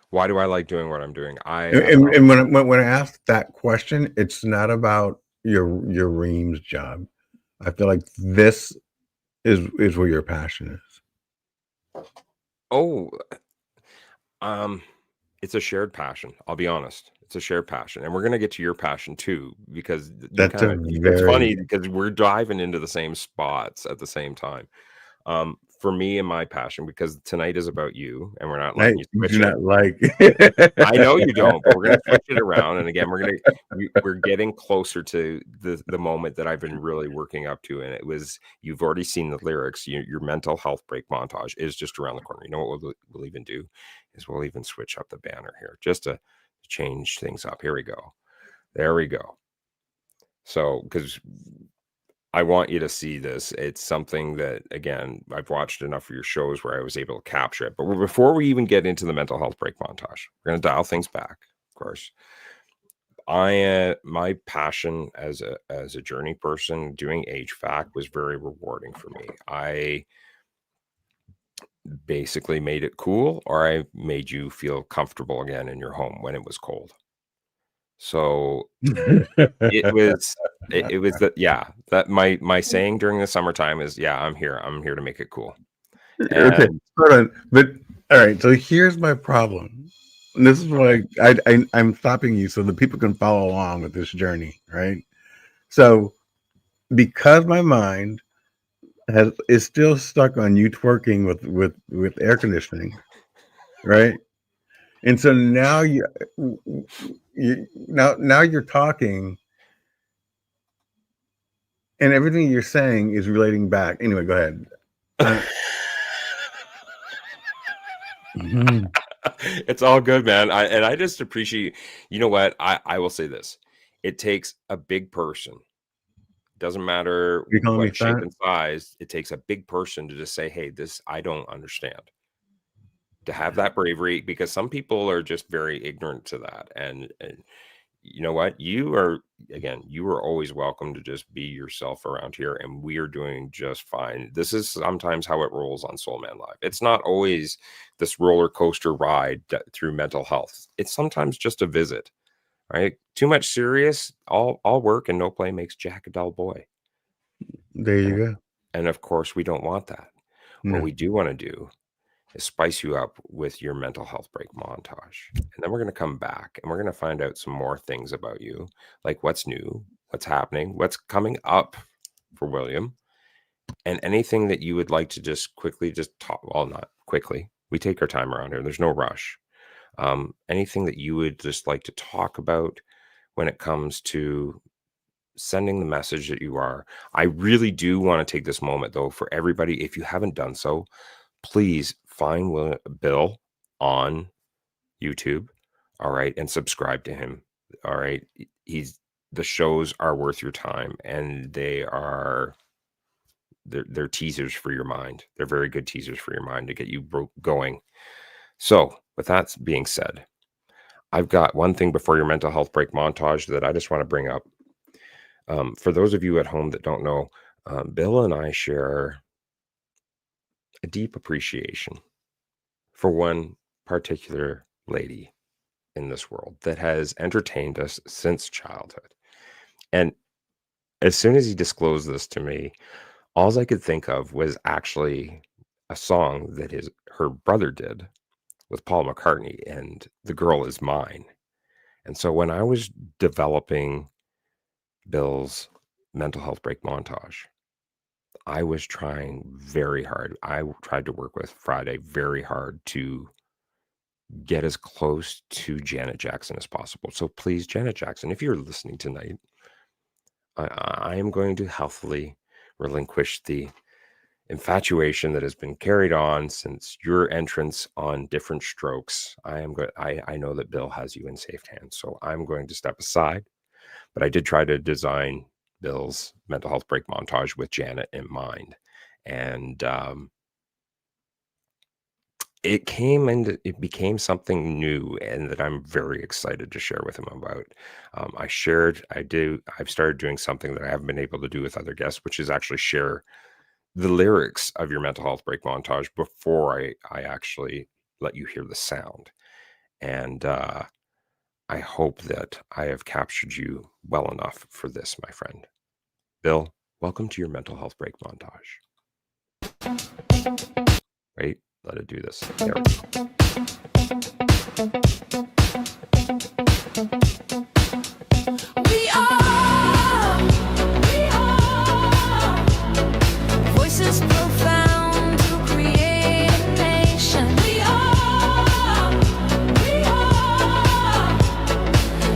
Why do I like doing what I'm doing? And when I ask that question, it's not about your Reams job. I feel like this is where your passion is. Oh, it's a shared passion. I'll be honest. It's a shared passion, and we're gonna get to your passion too, because That's it's funny because we're diving into the same spots at the same time. For me and my passion, because tonight is about you, and we're not letting you switch do it. not like. I know you don't, but we're gonna switch it around. And again, we're getting closer to the moment that I've been really working up to, and it was, you've already seen the lyrics. Your mental health break montage is just around the corner. You know what we'll even do is we'll even switch up the banner here just to change things up. Here we go. There we go. So, because I want you to see this. It's something that, again, I've watched enough of your shows where I was able to capture it. But before we even get into the mental health break montage, we're going to dial things back, of course. My passion as a journey person doing HVAC was very rewarding for me. I basically made it cool, or I made you feel comfortable again in your home when it was cold. So it was that, yeah, that my saying during the summertime is, yeah, I'm here to make it cool. Okay, hold on. But all right, so here's my problem. And this is why I'm stopping you so that people can follow along with this journey, right? So because my mind is still stuck on you twerking with air conditioning, right? And so now now you're talking, and everything you're saying is relating back. Anyway, go ahead. It's all good, man. I just appreciate, you know what? I will say this. It takes a big person. Doesn't matter what shape and size. It takes a big person to just say, hey, this, I don't understand. To have that bravery, because some people are just very ignorant to that. And you know what? You are always welcome to just be yourself around here, and we are doing just fine. This is sometimes how it rolls on Soul Man Live. It's not always this roller coaster ride through mental health. It's sometimes just a visit, right? Too much serious, all work and no play makes Jack a dull boy. There you go. And of course, we don't want that. What we do want to do is spice you up with your mental health break montage. And then we're going to come back and we're going to find out some more things about you, like what's new, what's happening, what's coming up for William, and anything that you would like to just quickly just talk. Well, not quickly. We take our time around here. There's no rush. Anything that you would just like to talk about when it comes to sending the message that you are. I really do want to take this moment, though, for everybody. If you haven't done so, please find Bill on YouTube, all right, and subscribe to him, all right. The shows are worth your time, and they're teasers for your mind. They're very good teasers for your mind to get you going. So with that being said, I've got one thing before your mental health break montage that I just want to bring up. For those of you at home that don't know, Bill and I share a deep appreciation for one particular lady in this world that has entertained us since childhood. And as soon as he disclosed this to me, all I could think of was actually a song that her brother did with Paul McCartney, and The Girl Is Mine. And so when I was developing Bill's mental health break montage, I was trying very hard. I tried to work with Friday very hard to get as close to Janet Jackson as possible. So please, Janet Jackson, if you're listening tonight, I am going to healthily relinquish the infatuation that has been carried on since your entrance on Different Strokes. I know that Bill has you in safe hands, so I'm going to step aside. But I did try to design Bill's mental health break montage with Janet in mind, and it became something new, and that I'm very excited to share with him about. I've started doing something that I haven't been able to do with other guests, which is actually share the lyrics of your mental health break montage before I actually let you hear the sound. And I hope that I have captured you well enough for this, my friend. Bill, welcome to your mental health break montage. Wait, let it do this. There we go. We are voices profound to create a nation. We are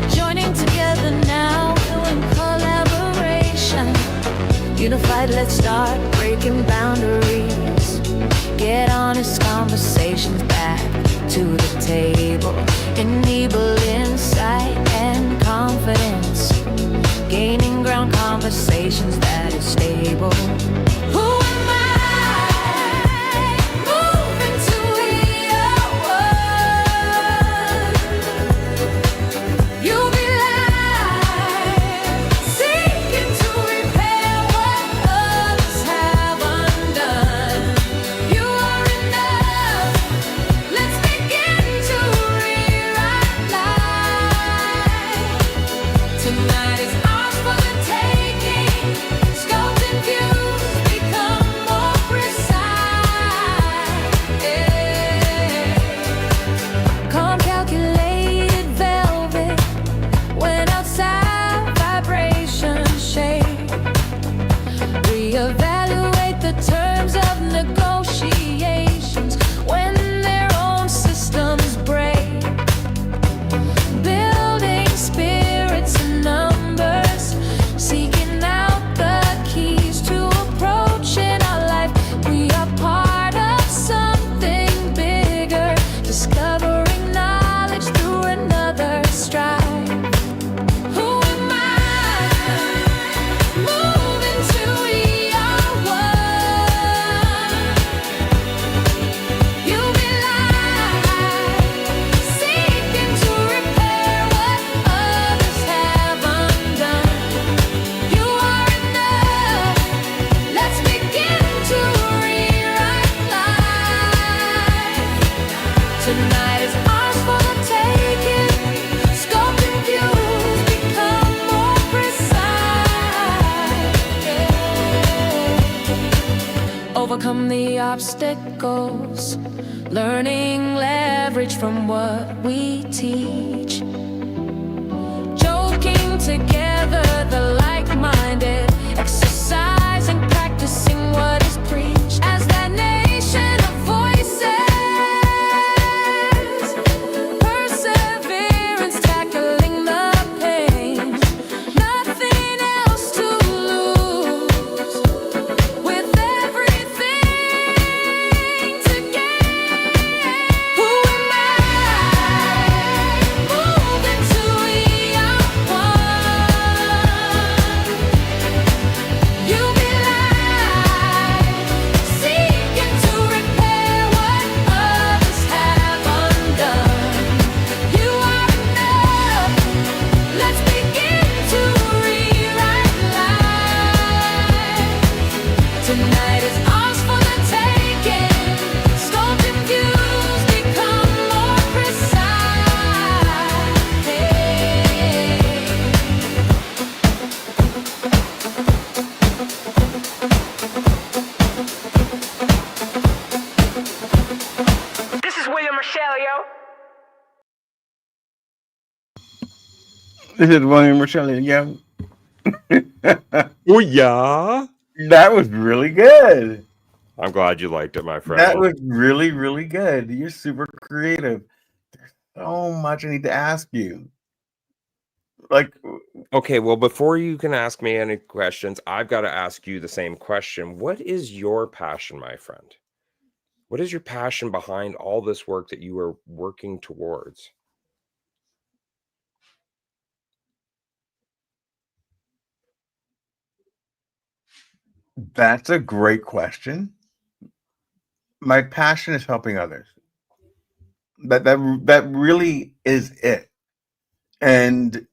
joining together now in collaboration. Unified, let's start breaking boundaries. Get honest conversations back to the table. Enable insight and confidence. Gaining ground conversations that is stable. Who am I? Moving to your world. You be light, seeking to repair what others have undone. You are enough. Let's begin to rewrite life. Tonight is ours for the taking. Scoped and views become more precise. Calm, calculated velvet. When outside vibrations shake. Reevaluate the terms of negotiations when their own systems break. Building spirits and numbers, seeking out the keys to approaching our life. We are part of something bigger, discovering knowledge through another stride. Who am I? Moving to your world. You be light, seeking to repair what others have undone. You are enough. Let's begin to rewrite life. Tonight is ours for the taking. Scope and views become more precise. Overcome the obstacles. Learning leverage from what we teach. Joking together, the like-minded. Exercising, practicing what is preached. As that nation of voices. Perseverance, tackling the pain. Nothing else to lose. With everything to gain. Who am I? Moving to your world. You be light, seeking to repair what others have undone. You are enough. Let's begin to rewrite life. Tonight is ours for the taking. Scoped and views become more precise. This is William Rochelle, yo. This is William Rochelle. Yeah, Oh yeah, that was really good. I'm glad you liked it, my friend. That was really, really good. You're super creative. There's so much I need to ask you. like, Okay, well, before you can ask me any questions, I've got to ask you the same question. What is your passion, my friend? What is your passion behind all this work that you are working towards? that's a great question. My passion is helping others. That really is it. And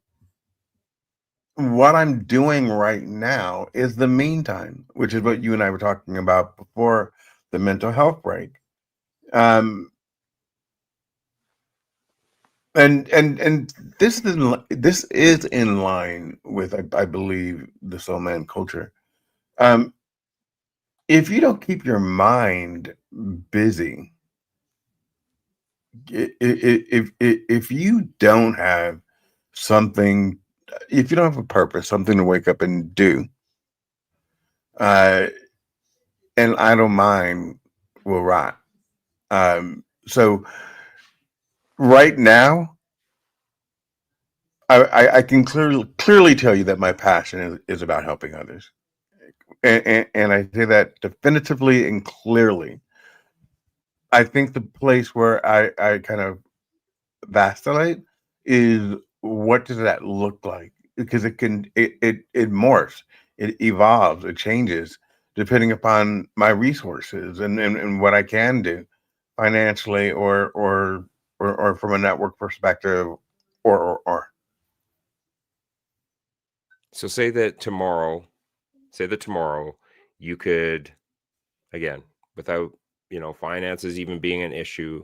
what I'm doing right now is the meantime, which is what you and I were talking about before the mental health break. Um, and this is in line with I believe the soul man culture. Um, if you don't keep your mind busy, if you don't have something, if you don't have a purpose, something to wake up and do, uh, an idle mind will rot. So right now, I can clearly tell you that my passion is about helping others, and I say that definitively and clearly. I think the place where I kind of vacillate is what does that look like? Because it morphs, it evolves, it changes depending upon my resources and what I can do financially or from a network perspective or So say that tomorrow you could, again, without, finances even being an issue,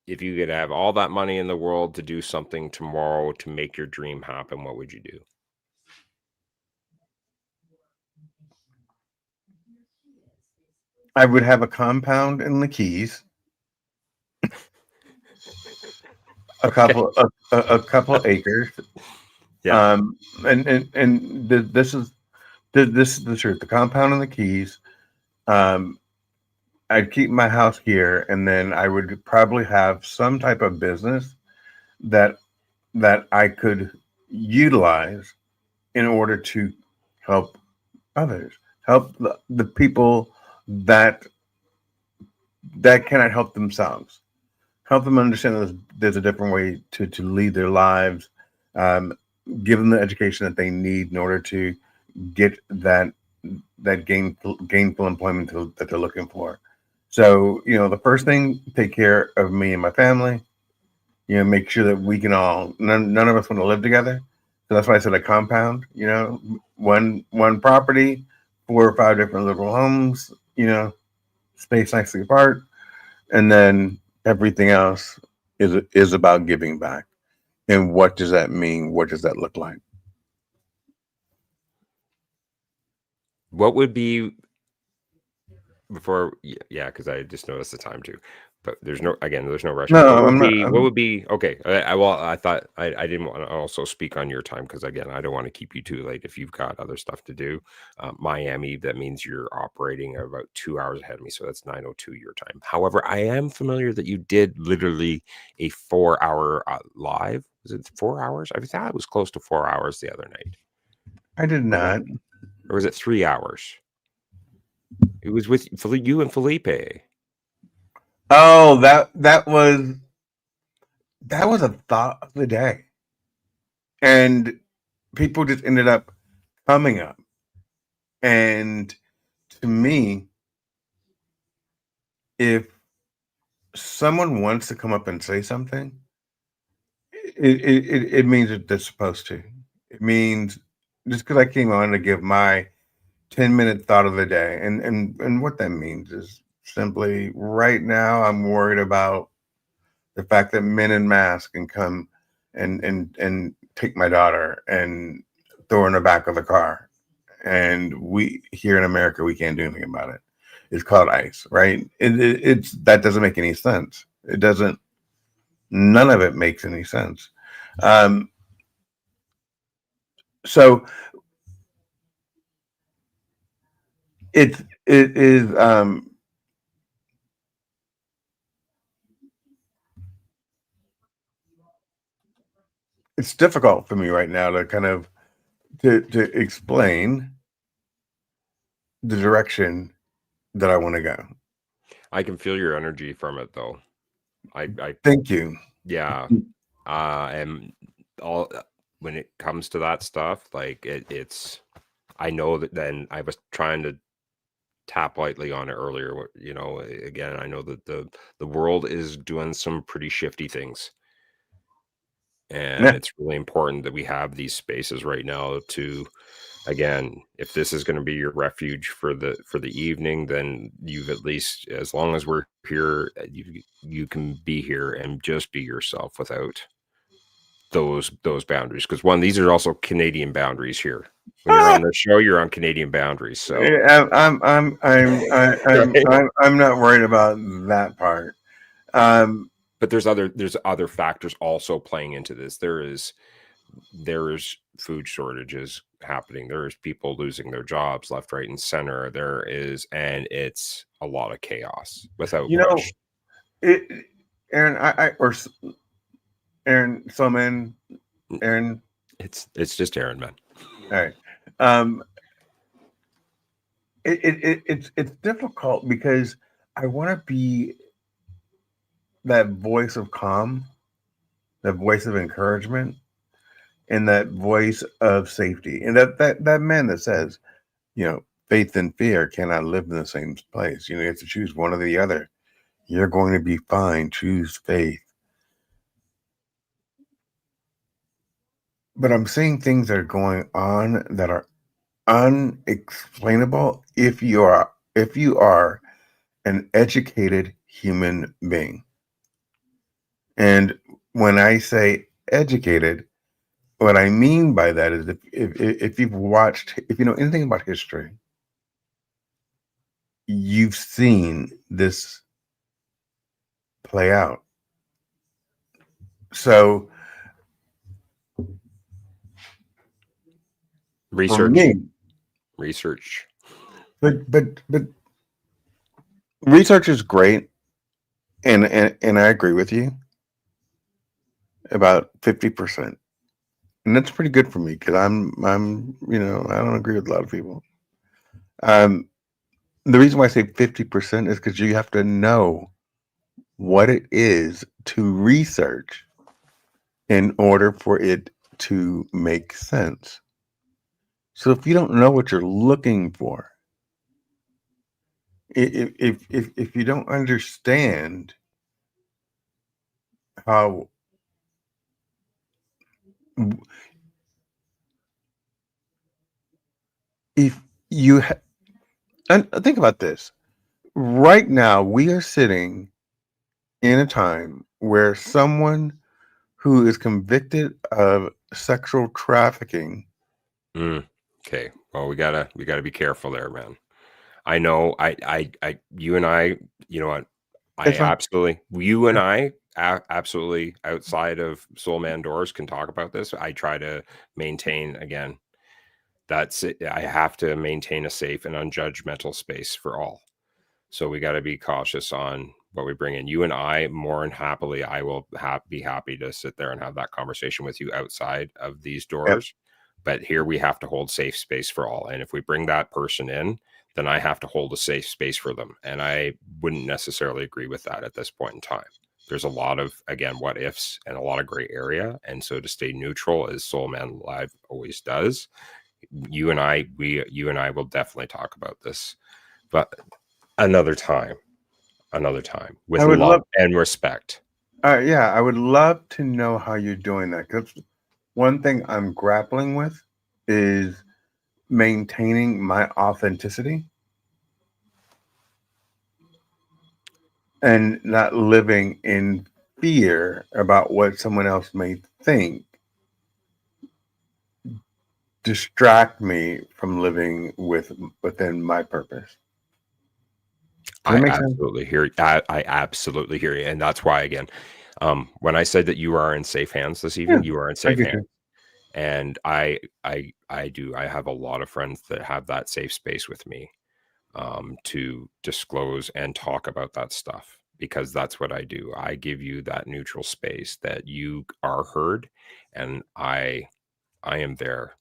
if you could have all that money in the world to do something tomorrow to make your dream happen, what would you do? I would have a compound in the Keys, a couple a couple acres. Yeah. This is this is the truth. The compound in the Keys. Um, I'd keep my house here, and then I would probably have some type of business that I could utilize in order to help others, help the people that cannot help themselves, help them understand that there's a different way to lead their lives, um, give them the education that they need in order to get that gainful employment that they're looking for. So, the first thing, take care of me and my family. Make sure that we can all none of us want to live together. So that's why I said a compound. One property, 4 or 5 different little homes. Spaced nicely apart, and then everything else is about giving back. And what does that mean? What does that look like? What would be before? Yeah, because I just noticed the time too. But there's no rush. No, What would I'm not. be okay? I thought I didn't want to also speak on your time because again, I don't want to keep you too late if you've got other stuff to do. Miami, that means you're operating about 2 hours ahead of me, so that's 9:02 your time. However, I am familiar that you did literally a 4-hour live. Was it 4 hours? I thought it was close to 4 hours the other night. I did not. Or was it 3 hours? It was with you and Felipe. Oh, that was a thought of the day, and people just ended up coming up. And to me, if someone wants to come up and say something, it means that they're supposed to. It means just because I came on to give my 10-minute thought of the day, and what that means is simply right now I'm worried about the fact that men in masks can come and take my daughter and throw her in the back of the car, and we here in America we can't do anything about it. It's called ICE, right? It's that doesn't make any sense. It doesn't. None of it makes any sense. Um, so it is it's difficult for me right now to kind of to explain the direction that I want to go. I can feel your energy from it, though. I Thank you. yeah, and all when it comes to that stuff, like it's. I know that. Then I was trying to tap lightly on it earlier. You know, again, I know that the world is doing some pretty shifty things, and Yeah. it's really important that we have these spaces right now to, again, if this is going to be your refuge for the evening, then you've at least, as long as we're here, you can be here and just be yourself without those boundaries. Because one, these are also Canadian boundaries here. When you're on the show, you're on Canadian boundaries. So I'm not worried about that part. But there's other factors also playing into this. There is food shortages happening. There's people losing their jobs left, right, and center. There is, and it's a lot of chaos without question. Aaron Solman, Aaron. It's just Aaron, man. All right. It's difficult because I want to be that voice of calm, that voice of encouragement, and that voice of safety. And that man that says, faith and fear cannot live in the same place. You have to choose one or the other. You're going to be fine. Choose faith. But I'm seeing things that are going on that are unexplainable if you are an educated human being. And when I say educated, what I mean by that is if you know anything about history, you've seen this play out. So research, but research is great, and I agree with you about 50%. And that's pretty good for me because I'm I don't agree with a lot of people. The reason why I say 50% is because you have to know what it is to research in order for it to make sense. So if you don't know what you're looking for, if you don't understand how and think about this. Right now, we are sitting in a time where someone who is convicted of sexual trafficking. Okay. Well, we gotta be careful there, man. I know you and I, you know what? You and I absolutely outside of Soul Man Doors can talk about this. I try to maintain, again, that's it. I have to maintain a safe and unjudgmental space for all. So we got to be cautious on what we bring in. You and I, more than happily, I will be happy to sit there and have that conversation with you outside of these doors. Yep. But here we have to hold safe space for all. And if we bring that person in, then I have to hold a safe space for them. And I wouldn't necessarily agree with that at this point in time. There's a lot of, again, what ifs and a lot of gray area. And so to stay neutral, as Soul Man Live always does, you and I will definitely talk about this, but another time with love and respect. Yeah, I would love to know how you're doing that, because one thing I'm grappling with is maintaining my authenticity and not living in fear about what someone else may think distract me from living within my purpose. I absolutely hear you. I absolutely hear you. And that's why, again, when I said that you are in safe hands this evening, you are in safe hands. And I have a lot of friends that have that safe space with me to disclose and talk about that stuff. because that's what I do. I give you that neutral space that you are heard, and I am there.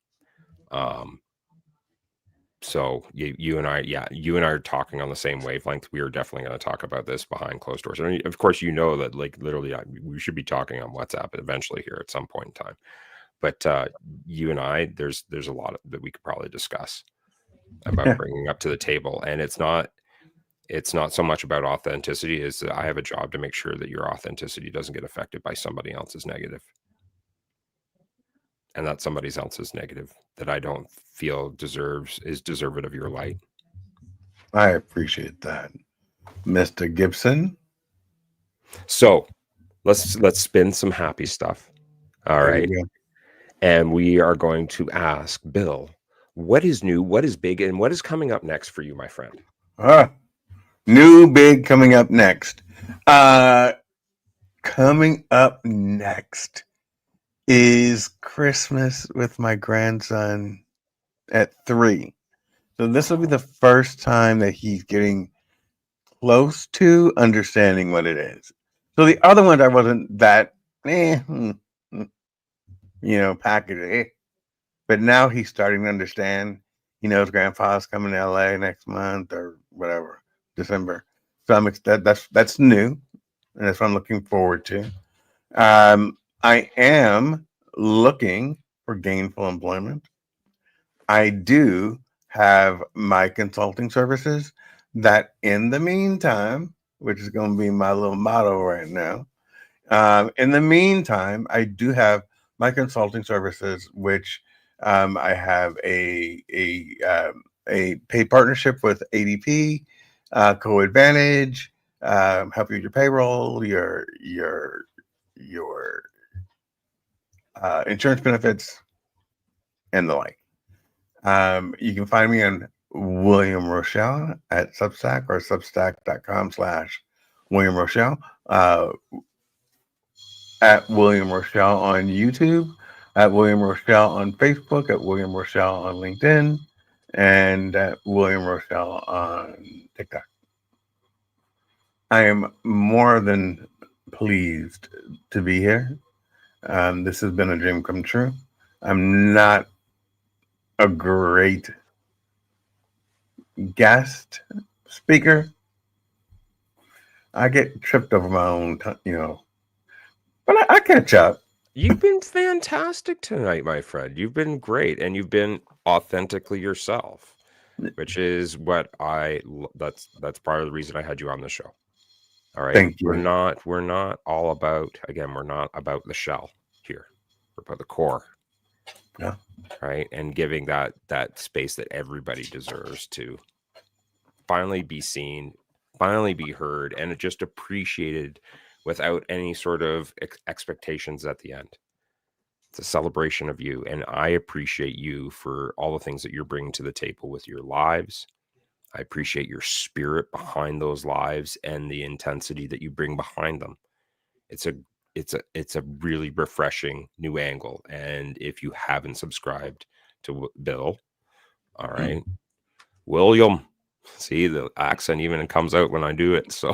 So you and I, yeah, you and I are talking on the same wavelength. We are definitely going to talk about this behind closed doors. And of course, you know that like literally we should be talking on WhatsApp eventually here at some point in time. But you and I, there's a lot that we could probably discuss about bringing up to the table. And it's not so much about authenticity as I have a job to make sure that your authenticity doesn't get affected by somebody else's negative. And that somebody else's negative that I don't feel is deserving of your light. I appreciate that, Mr. Gibson. So let's spin some happy stuff. All right. And we are going to ask Bill, what is new, what is big, and what is coming up next for you, my friend? New big coming up next. Coming up next is Christmas with my grandson at 3. So this will be the first time that he's getting close to understanding what it is. So the other ones I wasn't that packaged. But now he's starting to understand. He knows grandpa's coming to LA next month or whatever, December. So that's new, and that's what I'm looking forward to. I am looking for gainful employment. I do have my consulting services that in the meantime, which is going to be my little motto right now. In the meantime, I do have my consulting services, which I have a paid partnership with ADP, Co-Advantage, help you with your payroll, your insurance benefits, and the like. You can find me on William Rochelle at Substack or substack.com/William Rochelle. At William Rochelle on YouTube, at William Rochelle on Facebook, at William Rochelle on LinkedIn, and at William Rochelle on TikTok. I am more than pleased to be here. This has been a dream come true. I'm not a great guest speaker. I get tripped over my own, but I catch up. You've been fantastic tonight, my friend. You've been great, and you've been authentically yourself, which is what that's part of the reason I had you on the show. All right. Thank you. We're not all about, again, we're not about the shell here. We're about the core. Yeah. Right. And giving that space that everybody deserves to finally be seen, finally be heard, and just appreciated without any sort of expectations at the end. It's a celebration of you. And I appreciate you for all the things that you're bringing to the table with your lives. I appreciate your spirit behind those lives and the intensity that you bring behind them. It's a really refreshing new angle. And if you haven't subscribed to Bill, all right, William, see, the accent even comes out when I do it. So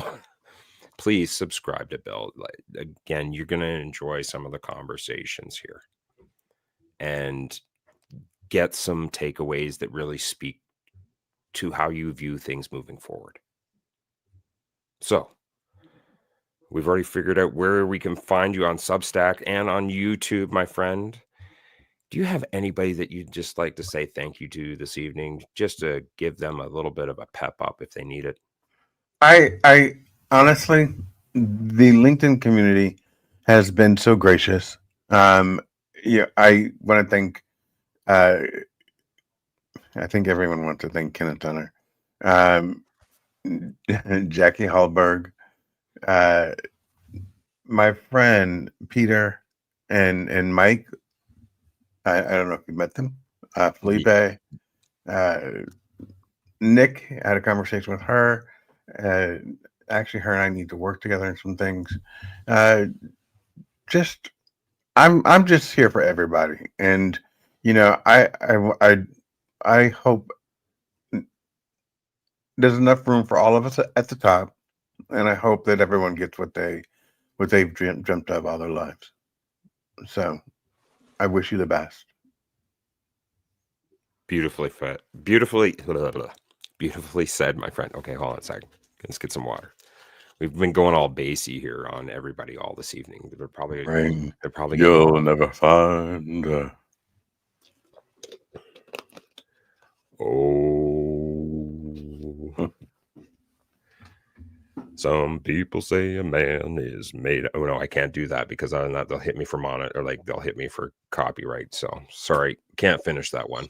please subscribe to Bill. Again, you're going to enjoy some of the conversations here and get some takeaways that really speak to how you view things moving forward. So we've already figured out where we can find you on Substack and on YouTube, my friend. Do you have anybody that you'd just like to say thank you to this evening, just to give them a little bit of a pep up if they need it? I honestly, the LinkedIn community has been so gracious. I want to thank, I think everyone wants to thank Kenneth Dunner, Jackie Hallberg, my friend Peter and Mike. I don't know if you met them. Felipe, Nick, I had a conversation with her. Actually, her and I need to work together on some things. I'm just here for everybody, and I hope there's enough room for all of us at the top, and I hope that everyone gets what they've dreamt of all their lives. So I wish you the best. Beautifully said, my friend. Okay, hold on a second. Let's get some water. We've been going all bassy here on everybody all this evening. They're probably You'll never find. Oh. Some people say a man is made. Oh no, I can't do that because other than that they'll hit me for they'll hit me for copyright. So sorry, can't finish that one.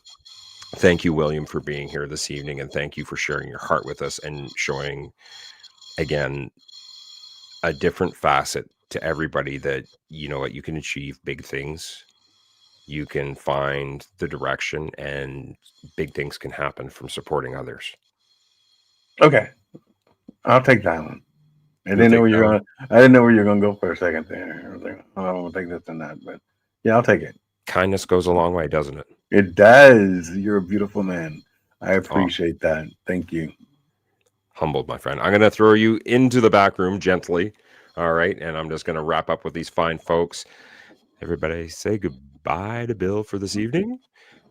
Thank you, William, for being here this evening, and thank you for sharing your heart with us and showing again a different facet to everybody that you know what, you can achieve big things. You can find the direction, and big things can happen from supporting others. Okay, I'll take that one. I didn't know where you're gonna go for a second there. I was like, oh, I don't take this and that, but yeah, I'll take it. Kindness goes a long way, doesn't it? It does. You're a beautiful man. I appreciate that. Thank you. Humbled, my friend. I'm going to throw you into the back room gently. All right. And I'm just going to wrap up with these fine folks. Everybody say goodbye to Bill for this evening.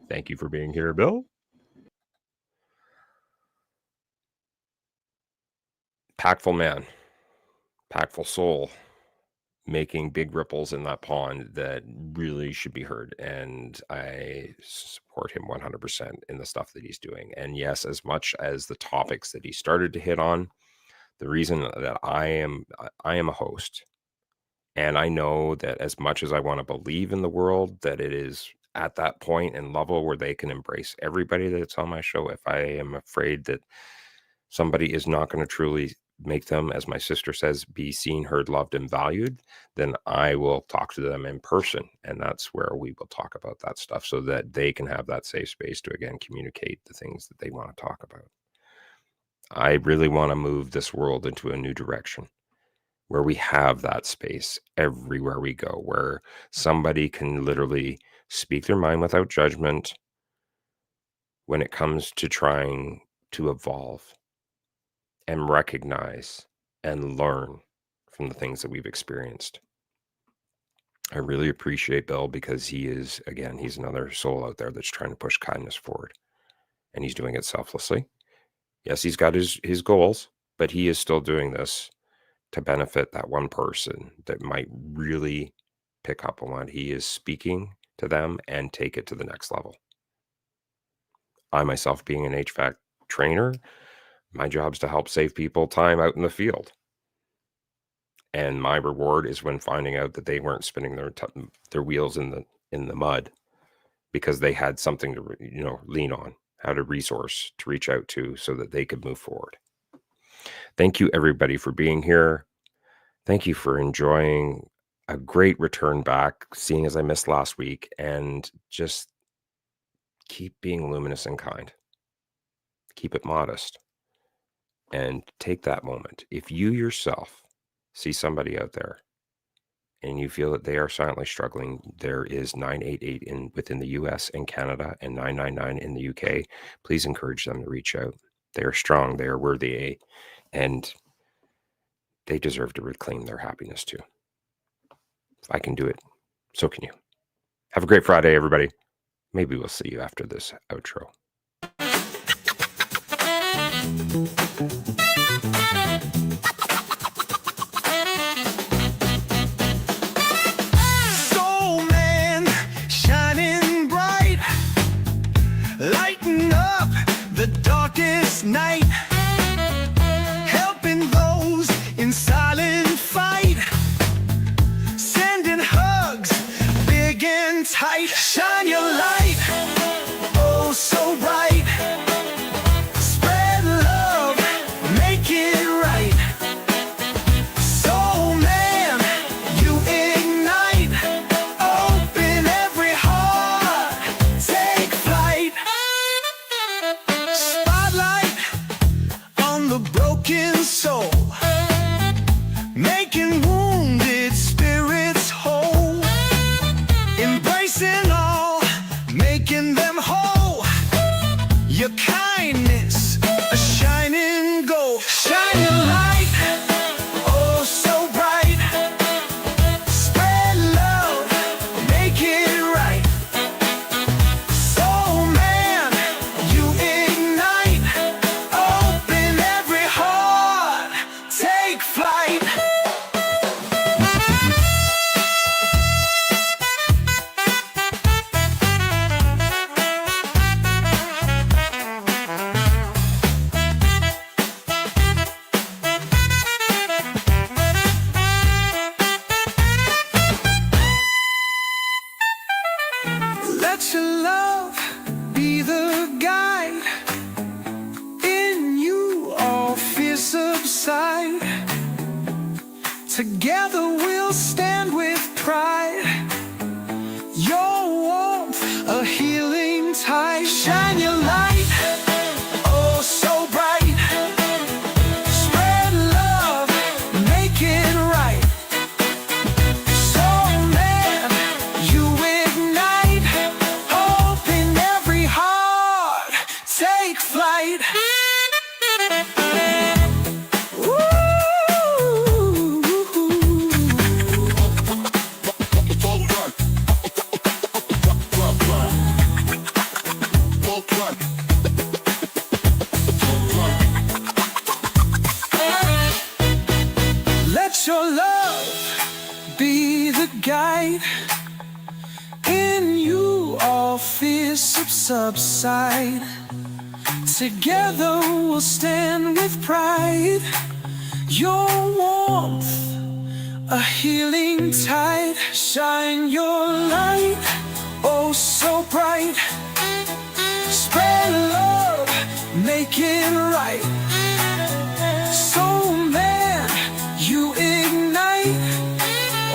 Thank you for being here, Bill. Pactful man, pactful soul, making big ripples in that pond that really should be heard. And I support him 100% in the stuff that he's doing. And yes, as much as the topics that he started to hit on, the reason that I am a host, and I know that as much as I want to believe in the world, that it is at that point and level where they can embrace everybody that's on my show. If I am afraid that somebody is not going to truly make them, as my sister says, be seen, heard, loved, and valued, then I will talk to them in person. And that's where we will talk about that stuff so that they can have that safe space to, again, communicate the things that they want to talk about. I really want to move this world into a new direction where we have that space everywhere we go, where somebody can literally speak their mind without judgment when it comes to trying to evolve and recognize and learn from the things that we've experienced. I really appreciate Bill because he is, again, he's another soul out there that's trying to push kindness forward, and he's doing it selflessly. Yes, he's got his goals, but he is still doing this to benefit that one person that might really pick up on what he is speaking to them and take it to the next level. I myself, being an HVAC trainer, my job is to help save people time out in the field. And my reward is when finding out that they weren't spinning their wheels in the mud because they had something to lean on, had a resource to reach out to so that they could move forward. Thank you, everybody, for being here. Thank you for enjoying a great return back, seeing as I missed last week, and just keep being luminous and kind. Keep it modest. And take that moment. If you yourself see somebody out there and you feel that they are silently struggling, there is 988 within the US and Canada and 999 in the UK. Please encourage them to reach out. They are strong. They are worthy. And they deserve to reclaim their happiness too. If I can do it, so can you. Have a great Friday, everybody. Maybe we'll see you after this outro. Soul man, shining bright, lighting up the darkest night, helping those in silent fight, sending hugs big and tight. Shine your light, oh so bright. Spread love, make it right. Soul man, you ignite. Open every heart, take flight. Spotlight on the broken soul, making wounded spirits whole. Embracing all, making them whole. Your kindness, a shining gold. Shine your light. Together we'll stand with pride. Your warmth, a healing tide. Shine your light, oh so bright. Spread love, make it right. So man, you ignite hope in every heart. Take flight. Let your love be the guide. In you all fears subside. Together we'll stand with pride. Your warmth, a healing tide. Shine your light, oh so bright. Spread love, make it right. So man, you ignite,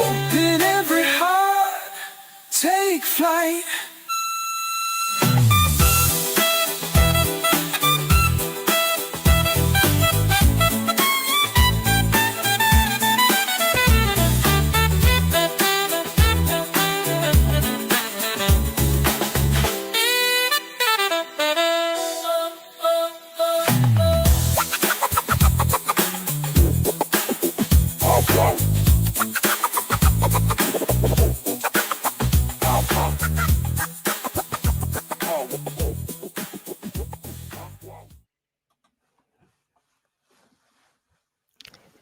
open every heart, take flight.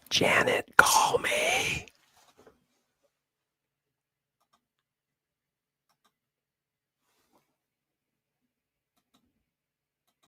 Janet.